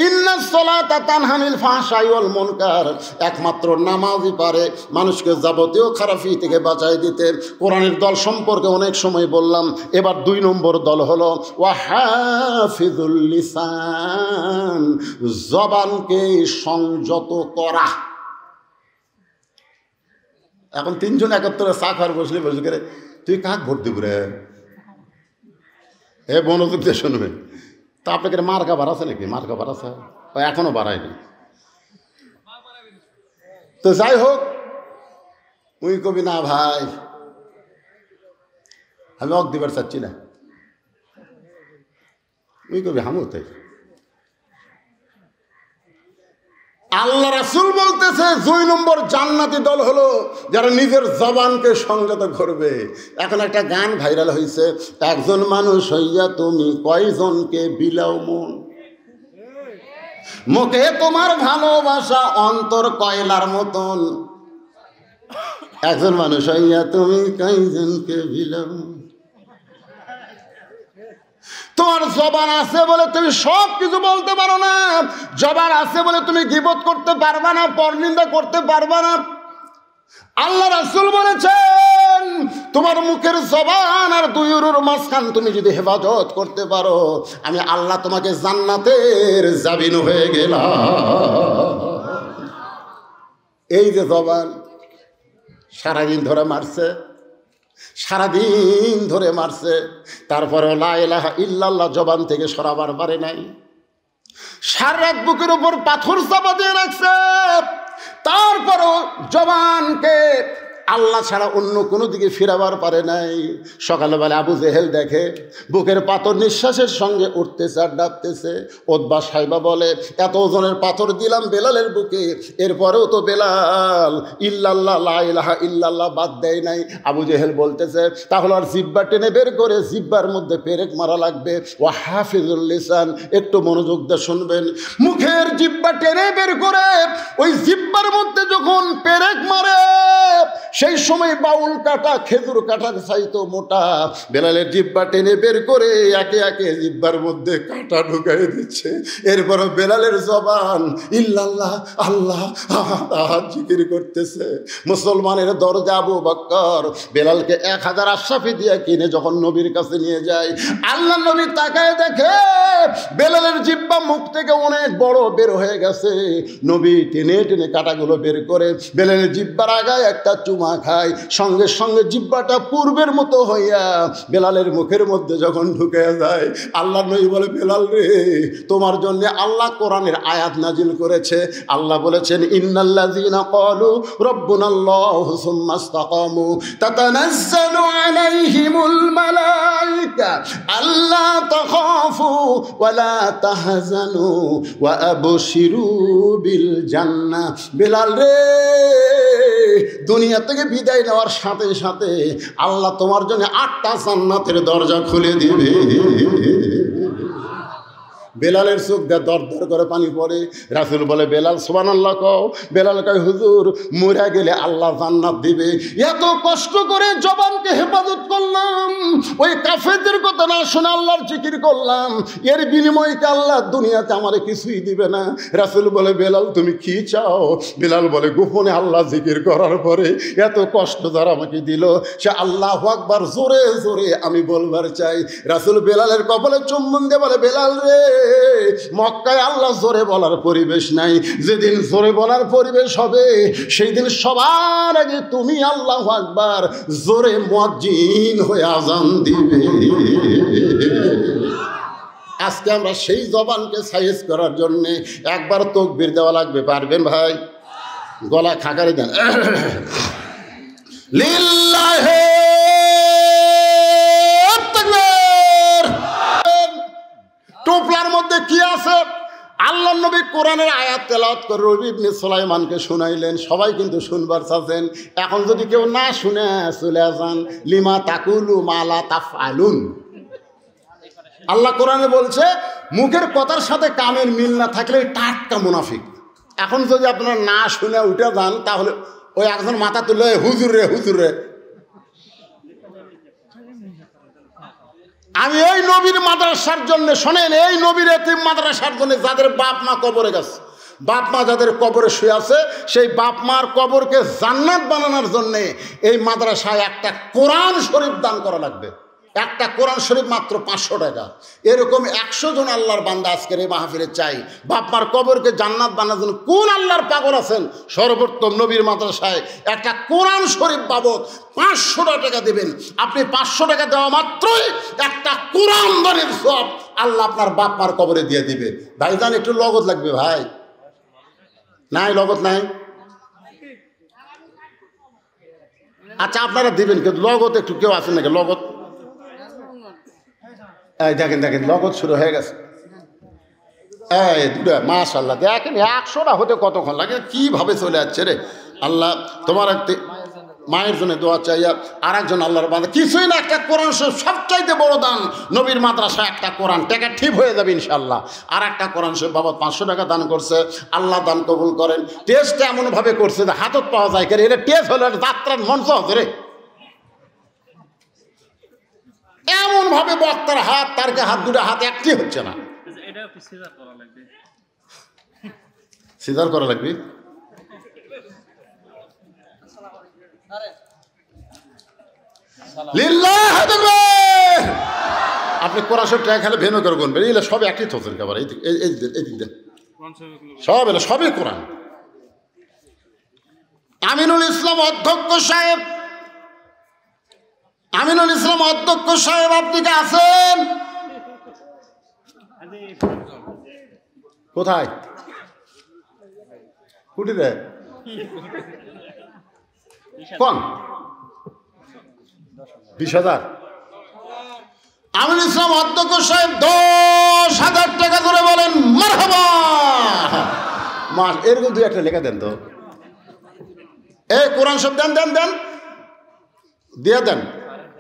[SPEAKER 2] ইন্নাস সালাতা তানহা আনিল ফাহশাই ওয়াল মুনকার, একমাত্র নামাজই পারে মানুষকে যাবতীয় খারাপি থেকে বাঁচাই দিতে। কোরআনের দল সম্পর্কে অনেক সময় বললাম, এবার 2 নম্বর দল হলো ওয়া হাফিজুল লিসান, জবানকে সংযত করা। এখন 3 জন একত্রে চা খাওয়ার বসলে বসে করে তুই কাক ভোট দিব রে, এ মনোযোগ দিয়ে শুনবে। তা আপনাকে মার্কা বাড়াছে নাকি? মার্কা বাড়াছে এখনো বাড়ায়নি। তো যাই হোক, তুই কবি না ভাই আমি অক দিবার চাচ্ছি না, তুই কবি হামুতে। আল্লাহ রাসূল বলতেছে 2 নম্বর জান্নাতি দল হলো যারা নিজের জবানকে সংযত করবে। এখন একটা গান ভাইরাল হয়েছে, একজন মানুষ হইয়া তুমি কয়জনকে বিলাও মন, মুখে তোমার ভালোবাসা অন্তর কয়লার মতন, একজন মানুষ হইয়া তুমি কয়জনকে বিলাও। তোমার জবান আছে বলে তুমি সব কিছু বলতে পারো না, জবান আছে বলে তুমি গীবত করতে পারবা না, পরনিন্দা করতে পারবা না। আল্লাহ রাসূল বলেছেন তোমার মুখের জবান আর 2 উরুর মাঝখান তুমি যদি হেফাজত করতে পারো, আমি আল্লাহ তোমাকে জান্নাতের জামিন হয়ে গেলাম। এই যে জবান সারাদিন ধরে মারছে, সারাদিন ধরে মারছে, তারপরে লা ইলাহা ইল্লাল্লাহ জবান থেকে সরাবার পারে নাই। সারা রাত বুকের উপর পাথর চাপা দিয়ে রাখছে, তারপরও জবানকে আল্লাহ ছাড়া অন্য কোনো দিকে ফিরাবার পারে নাই। সকালবেলা আবু জেহেল দেখে বুকের পাথর নিঃশ্বাসের সঙ্গে উঠতেছে আর ডাবতেছে। ওতবা সাইবা বলে এত ওজনের পাথর দিলাম বেলালের বুকে, এরপরেও তো বেলাল ইল্লাল্লাহ লা ইলাহা ইল্লাল্লাহ বাদ দেয় নাই। আবু জেহেল বলতেছে তাহলে আর জিব্বা টেনে বের করে জিব্বার মধ্যে পেরেক মারা লাগবে। ওয়া হাফিজুল লিসান, একটু মনোযোগ দিয়ে শুনবেন, মুখের জিব্বা টেনে বের করে ওই জিব্বার মধ্যে যখন পেরেক মারে, সেই সময় বাউল কাটা খেজুর কাটা চাইতো মোটা। বেলালের জিব্বা টেনে বের করে একে একে জিব্বার মধ্যে কাটা ঢুকাই দিচ্ছে। এরপর বেলালের জবান ইল্লাল্লাহ আল্লাহ আহাদ জিকির করতেছে। মুসলমানের দরজা আবু বকর বেলালকে 1000 আশরাফি দিয়ে কিনে যখন নবীর কাছে নিয়ে যায়, আল্লাহ নবী তাকায় দেখে বেলালের জিব্বা মুখ থেকে অনেক বড় বের হয়ে গেছে। নবী টেনে টেনে কাটাগুলো বের করে বেলালের জিব্বার আগায় একটা চুমা খায়, সঙ্গে সঙ্গে জিব্বাটা পূর্বের মতো হইয়া বেলালের মুখের মধ্যে যখন ঢুকে যায়, আল্লাহ নবী বলে বেলাল রে, তোমার জন্য আল্লাহ কোরআনের আয়াত নাজিল করেছে। আল্লাহ বলেছেন ইন্নাল্লাযীনা ক্বালু রাব্বুনাল্লাহু সুম্মা ইসতাকামু তাতানাজ্জালু আলাইহিমুল মালায়েকা আল্লা তাখাফু ওয়া লা তাহজানু ওয়া আবশিরু বিল জান্নাহ। বেলাল রে, দুনিয়া থেকে বিদায় নেওয়ার সাথে সাথে আল্লাহ তোমার জন্য 8টা জান্নাতের দরজা খুলে দিবে। বেলালের চোখ দিয়ে দর দর করে পানি পড়ে। রাসূল বলে বেলাল সুবহানাল্লাহ কও। বেলাল কয় হুজুর মরে গেলে আল্লাহ জান্নাত দিবে, এত কষ্ট করে জবানকে হেফাজত করলাম, ওই কাফেরদের কথা না শুনে আল্লাহর জিকির করলাম, এর বিনিময়ে কি আল্লাহ দুনিয়াতে আমারে কিছুই দিবে না? রাসূল বলে বেলাল তুমি কি চাও? বেলাল বলে গোপনে আল্লাহ জিকির করার পরে এত কষ্ট যারা আমাকে দিল, সে আল্লাহু আকবার জোরে জোরে আমি বলবার চাই। রাসূল বেলালের কপালে চুম্বন দিয়ে বলে বেলাল রে, মক্কায় আল্লাহ জোরে বলার পরিবেশ নাই, যেদিন জোরে বলার পরিবেশ হবে সেই দিন সবার আগে তুমি আল্লাহু আকবার জোরে মুয়াজ্জিন হয়ে আযান দিবে। আজকে আমরা সেই জবানকে সাইজ করার জন্য একবার তাকবীর দেওয়া লাগবে। পারবেন ভাই? গলা খাকারে দেন লিল্লাহি টোপলার মধ্যে কি আছে? আল্লাহ নবী কোরআনের আয়াত তেলাওয়াত করে রবি ইবনে সুলাইমানকে শুনাইলেন। সবাই কিন্তু শুনবার চাচ্ছেন, এখন যদি কেউ না শুনে চলে যান লিমা তাকুলু মালা তাফআলুন। আল্লাহ কোরআনে বলছে মুখের কথার সাথে কামের মিল না থাকলে টাটকা মুনাফিক। এখন যদি আপনারা না শুনে উঠে যান তাহলে ওই একজন মাথা তুলে হুজুর রে হুজুর রে। আমি এই নবীর মাদ্রাসার জন্য, শোনেন, এই নবীর এতিম মাদ্রাসার জন্য যাদের বাপ মা কবরে গেছে, বাপ মা যাদের কবরে শুয়ে আছে, সেই বাপ মার কবরকে জান্নাত বানানোর জন্যে এই মাদ্রাসায় একটা কোরআন শরীফ দান করা লাগবে। একটা কোরআন শরীফ মাত্র 500 টাকা। এরকম 100 জন আল্লাহর বান্দা আজকের এই মাহফিলে চাই বাপ মার কবরকে জান্নাত বানানোর জন্য। কোন আল্লাহর পাগল আছেন সর্বোত্তম নবীর মাদ্রাসায় একটা কোরআন শরীফ বাবদ 500 টাকা দেবেন? আপনি 500 টাকা দেওয়া মাত্রই একটা কোরআন দানের সব আল্লাহ আপনার বাপ মার কবরে দিয়ে দিবে। ভাইজান একটু লগত লাগবে ভাই, নাই লগত নাই? আচ্ছা আপনারা দিবেন, কিন্তু লগত একটু কেউ আছেন নাকি লগত? এই দেখেন দেখেন লগত শুরু হয়ে গেছে। এই দুটো মাশাআল্লাহ, দেখেন 100টা হতে কতক্ষণ লাগে, কিভাবে চলে যাচ্ছে রে। আল্লাহ তোমার একটি মায়ের জন্য দোয়া চাই, আর একজন আল্লাহর বান্দা কিছুই না, একটা কোরআন সবচাইতে বড় দান নবীর মাদ্রাসা একটা কোরআন, টাকা ঠিক হয়ে যাবে ইনশাল্লাহ। আর একটা কোরআন সে বাবা 500 টাকা দান করছে, আল্লাহ দান কবুল করেন। টেস্টটা এমনভাবে করছে যে হাতত পাওয়া যায়, কেন এটা টেস্ট হলো যাত্রার মঞ্চ হচ্ছে রে। এমন ভাবে বক্তার হাত, তারকে হাত, দুটো হাত একটি হচ্ছে না। সিজার করা লাগবে। আপনি কোরআন শরীফ টাকা খেলে ভেনু করে গুনবেন, এগুলো সব একই থোছেন একেবারে। এই দিক দেন, সব এলো সবই কোরআন। আমিনুল ইসলাম অধ্যক্ষ সাহেব, আমিনুল ইসলাম অধ্যক্ষ সাহেব আপনি কি আছেন? কোথায় কুটি রে কোন 20,000? আমিনুল ইসলাম অধ্যক্ষ সাহেব 10,000 টাকা করে বলেন মারহাবা। মাস এরকম 2-1টা লেখা দেন তো। এই কোরআন সব দেন দেন দেন দিয়ে দেন।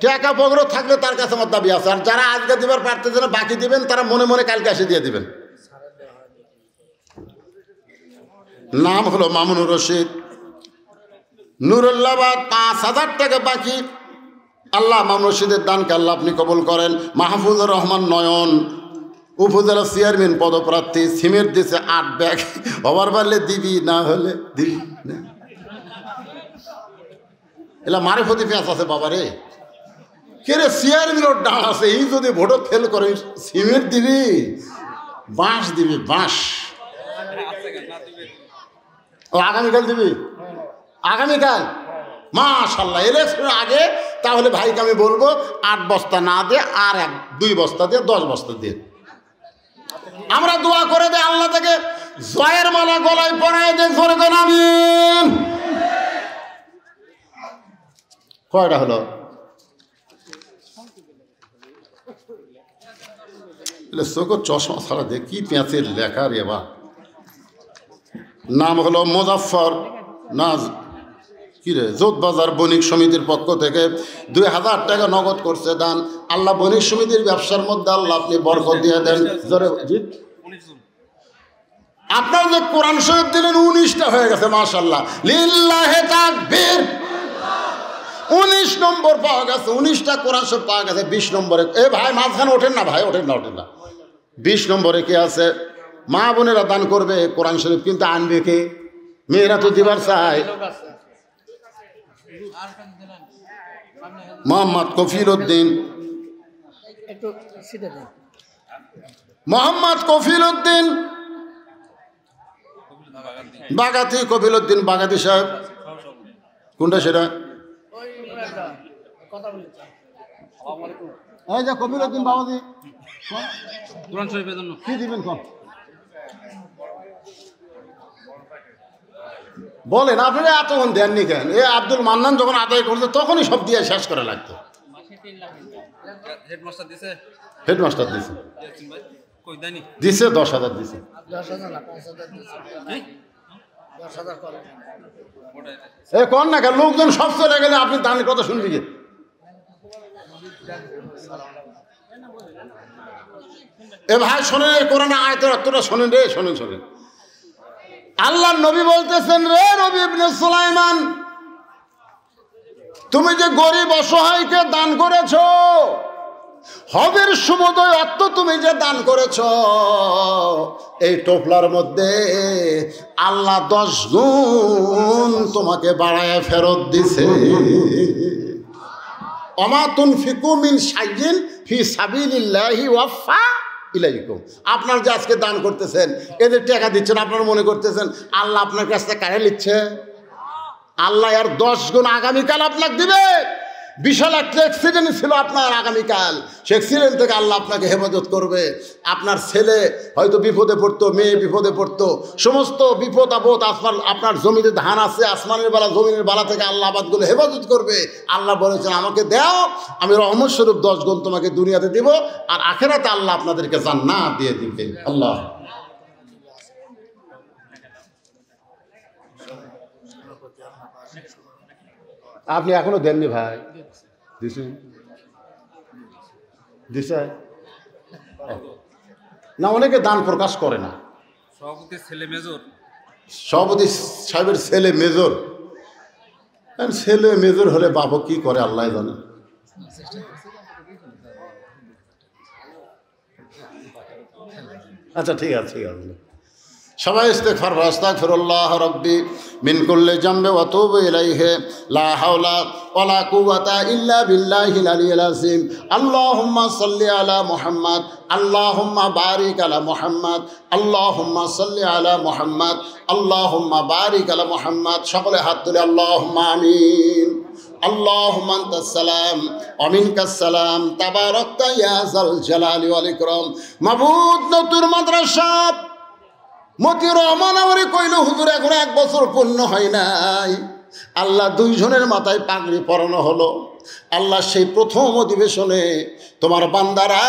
[SPEAKER 2] টাকা পগর থাকলে তার কাছে আমার দাবি আছে, আর যারা আজকে দিবার পারতেছে না বাকি দিবেন, তারা মনে মনে কালকে এসে দিয়ে দিবেন। নাম হলো মামুনুর রশিদ, নুরুল্লাবাদ, 5,000 টাকা বাকি। আল্লাহ মামুনুর রশিদের দানকে আল্লাহ আপনি কবুল করেন। মাহফুজুর রহমান নয়ন, উপজেলা চেয়ারম্যান পদপ্রার্থী, সিমেন্ট দিছে 8 ব্যাগ। হবার পারলে দিবি, না হলে দিবি না। এলা মারে প্রতি পেঁচ আছে বাবা রে, কে রে চেয়ারম্যানের ডাল আছে, এই যদি ভোট ফেল করে সিমেন্ট দিবি, বাঁশ দিবি, বাঁশ। ও আগামীকাল দিবি? আগামীকাল মাশাআল্লাহ, ইলেকশনের আগে তাহলে ভাইকে আমি বলবো 8 বস্তা না দিয়ে আর 2 বস্তা দিয়ে 10 বস্তা দিয়ে আমরা দোয়া করে দেয় আল্লাহ থেকে জয়ের মালা গলায় পরায় দেন। জোরে কোন আমিন। কয়টা হলো? চোখ চশমা ছাড়া দেখ কি পেঁচের লেখা রে বা। নাম হলো মোজাফফর নাজ, কি রে, যোধবাজার বণিক সমিতির পক্ষ থেকে 2,000 টাকা নগদ করছে দান। আল্লাহ বণিক সমিতির ব্যবসার মধ্যে আল্লাহ আপনি বরকত দিয়ে দেন। আপনার যে কোরআন শরীফ দিলেন 19টা হয়ে গেছে মাশাআল্লাহ, লিল্লাহে তাকবীর। 19 নম্বর পাওয়া গেছে, 19টা কোরআন শরীফ পাওয়া গেছে। 20 নম্বরে এ ভাই মাঝখানে ওঠেন না ভাই, ওঠেন না ওঠেন না। 20 নম্বরে কে আছে? মা বোনেরা দান করবে কোরআন শরীফ, কিন্তু আনবে কে? মেয়েরা তো দিবার চায়। মোহাম্মদ কফিল উদ্দিন, মোহাম্মদ কফিল উদ্দিন বাগাতি, কফিল উদ্দিন বাগাতি সাহেব। কোনটা সেটা? এই যে কফিল উদ্দিন বাবাজি, কোরআন শরীফের জন্য কি দিবেন কোন বলেন? আপনারা এতক্ষণ দেননি কেন? এ আব্দুল মান্নান যখন আদায় করছে তখনই সব দিয়ে শেষ করা লাগতো। হেডমাস্টার দিছে, দিছে 10,000 দিছে। এ কোন না কেন, লোকজন সব চলে গেলে আপনি দানের কথা শুনবি কি? এ ভাই শোনেন, কোরআন আয়াতের অর্থটা শোনেন রে, শোনেন শোনেন। আল্লাহ নবী বলতেছেন, রে নবী ইবনে সুলাইমান, তুমি যে গরিব অসহায়কে দান করেছো, হজের সমুদয় অর্থ তুমি যে দান করেছ, এই টোপলার মধ্যে আল্লাহ 10 গুণ তোমাকে বাড়ায় ফেরত দিছে। ওমা তুনফিকু মিন শাইইন ফি সাবিলিল্লাহি ওয়াফা ইলাইকুম। আপনার যে আজকে দান করতেছেন, এদের টাকা দিচ্ছেন, আপনারা মনে করতেছেন আল্লাহ আপনার কাছ থেকে কাড়ে নিচ্ছে? আল্লাহ আর 10 গুণ আগামীকাল আপনাকে দিবে। বিশাল একটা অ্যাক্সিডেন্ট ছিল আপনার আগামীকাল, সে অ্যাক্সিডেন্ট থেকে আল্লাহ আপনাকে হেফাজত করবে। আপনার ছেলে হয়তো বিপদে পড়তো, মেয়ে বিপদে পড়তো, সমস্ত বিপদ আপদ আপনার জমিতে ধান আছে, আসমানের বেলা জমিনের বেলা থেকে আল্লাহ আবাদগুলো হেফাজত করবে। আল্লাহ বলেছেন আমাকে দাও, আমি রহমত স্বরূপ 10 গুণ তোমাকে দুনিয়াতে দিব, আর আখেরাতে আল্লাহ আপনাদেরকে জান্নাত দিয়ে দিবে। আল্লাহ আপনি এখনো দেননি ভাই? দিছে না, অনেকে দান প্রকাশ করে না। সভাপতি সাহেবের ছেলে মেজর, ছেলে মেজর হলে বাবা কি করে আল্লাহ জানে। আচ্ছা ঠিক আছে, ঠিক আছে, সবাই ইস্তেগফার করো। আস্তাগফিরুল্লাহ রাব্বি মিন কুল্লি জামবি ওয়া আতুবু ইলাইহি লা হাওলা ওয়ালা কুওয়াতা ইল্লা বিল্লাহিল আলিয়্যিল আযীম। আল্লাহুম্মা সাল্লি আলা মুহাম্মাদ, আল্লাহুম্মা বারিক আলা মুহাম্মাদ, আল্লাহুম্মা সাল্লি আলা মুহাম্মাদ, আল্লাহুম্মা বারিক আলা মুহাম্মাদ। সকলে হাত তুলে আল্লাহুম্মা আমিন। আল্লাহুম্মা আনতাস সালাম ওয়া মিনকাস সালাম তাবারাকতা ইয়া যাল জালালি ওয়াল ইকরাম। মাবুদ নতুন মাদ্রাসা মতি রহমান আমারে কইল, হুজুর এখন 1 বছর পূর্ণ হয় নাই। আল্লাহ 2 জনের মাথায় পাগড়ি পরানো হলো। আল্লাহ সেই প্রথম অধিবেশনে তোমার বান্দারা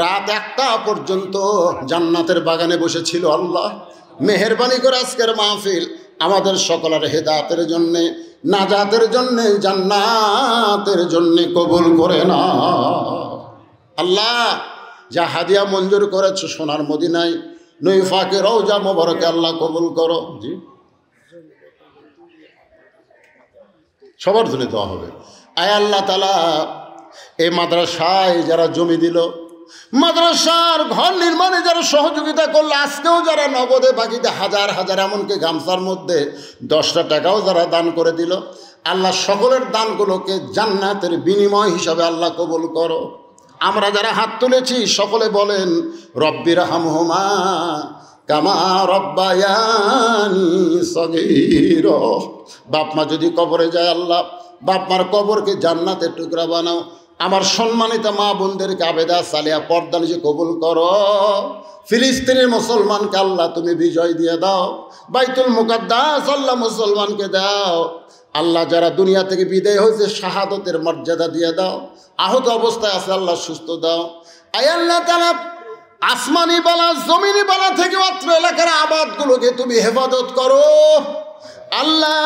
[SPEAKER 2] রাত 1টা পর্যন্ত জান্নাতের বাগানে বসেছিল। আল্লাহ মেহেরবানি করে আজকের মাহফিল আমাদের সকলের হেদায়েতের জন্যে, নাজাতের জন্যে, জান্নাতের জন্যে কবুল করে না। আল্লাহ যা হাদিয়া মঞ্জুর করেছো সোনার মদিনায় নৈফাকে রওজা মোবারকে আল্লাহ কবুল করো। জি সবার জন্য দেওয়া হবে। আয় আল্লাহ তাআলা এই মাদ্রাসায় যারা জমি দিল, মাদ্রাসার ঘর নির্মাণে যারা সহযোগিতা করলো, আজকেও যারা নগদে বাকিতে হাজার হাজার, এমনকি গামছার মধ্যে 10টা টাকাও যারা দান করে দিল, আল্লাহ সকলের দানগুলোকে জান্নাতের বিনিময় হিসাবে আল্লাহ কবুল করো। আমরা যারা হাত তুলেছি সকলে বলেন রব্বির হামহুমা কামা রব্বায়ানি সগীরা। বাপ মা যদি কবরে যায়, আল্লাহ বাপ মার কবরকে জান্নাতের টুকরা বানাও। আমার সম্মানিত মা বোনদেরকে আবেদা সালিয়া পর্দা নিয়ে কবুল করো। ফিলিস্তিনের মুসলমানকে আল্লাহ তুমি বিজয় দিয়ে দাও। বাইতুল মুকাদ্দাস আল্লাহ মুসলমানকে দাও। আল্লাহ যারা দুনিয়া থেকে বিদায় হয়েছে শাহাদতের মর্যাদা দিয়ে দাও। আহত অবস্থায় আছে আল্লাহ সুস্থ দাও। আয় আল্লাহ তাআলা আসমানি বালা জমিনি বালা থেকে অত্র এলাকার আবাদগুলোকে তুমি হেফাজত করো। আল্লাহ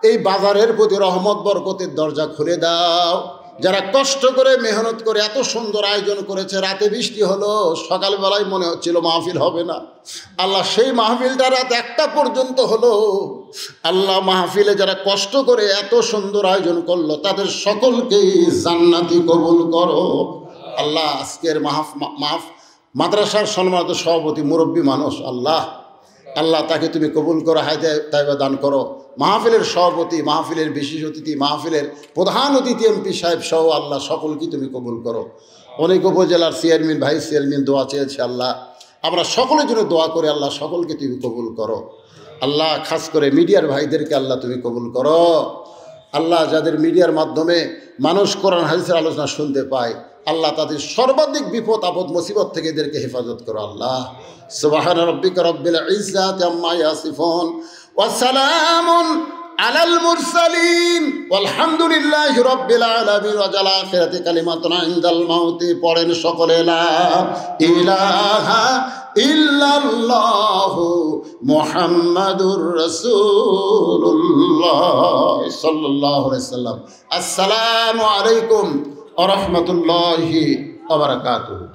[SPEAKER 2] এই বাজারের প্রতি রহমত বরকতের দরজা খুলে দাও। যারা কষ্ট করে মেহনত করে এত সুন্দর আয়োজন করেছে, রাতে বৃষ্টি হলো, সকালবেলায় মনে হচ্ছিল মাহফিল হবে না। আল্লাহ সেই মাহফিলটা রাত 1টা পর্যন্ত হলো। আল্লাহ মাহফিলে যারা কষ্ট করে এত সুন্দর আয়োজন করলো, তাদের সকলকেই জান্নাতি কবুল করো। আল্লাহ আজকের মাদ্রাসার সম্মানিত সভাপতি মুরব্বী মানুষ, আল্লাহ আল্লাহ তাকে তুমি কবুল করো, হায়াতে তাইবা দান করো। মাহফিলের সভাপতি, মাহফিলের বিশেষ অতিথি, মাহফিলের প্রধান অতিথি এমপি সাহেব সহ আল্লাহ সকলকে তুমি কবুল করো। অনেক উপজেলার চেয়ারম্যান, ভাইস চেয়ারম্যান দোয়া চেয়েছে, আল্লাহ আমরা সকলের জন্য দোয়া করে আল্লাহ সকলকে তুমি কবুল করো। আল্লাহ খাস করে মিডিয়ার ভাইদেরকে আল্লাহ তুমি কবুল করো। আল্লাহ যাদের মিডিয়ার মাধ্যমে মানুষ কোরআন হাদিসের আলোচনা শুনতে পায়, আল্লাহ তাদের সর্বাধিক বিপদ আপদ মুসিবত থেকে এদেরকে হেফাজত করো। আল্লাহ সুবহান রাব্বিকা রব্বিল ইজ্জাতি আম্মা ইয়াসিফুন ওয়া সালামুন আলাল মুরসালিন ওয়ালহামদুলিল্লাহি রাব্বিল আলামিন। ওয়া জাল আখিরাতি কালিমাতুন ইনদাল মাউতি। পড়েন সকলে লা ইলাহা ইল্লাল্লাহু মুহাম্মাদুর রাসূলুল্লাহ সাল্লাল্লাহু আলাইহি ওয়াসাল্লাম। আসসালামু আলাইকুম ওয়া রাহমাতুল্লাহি ওয়া বারাকাতুহু।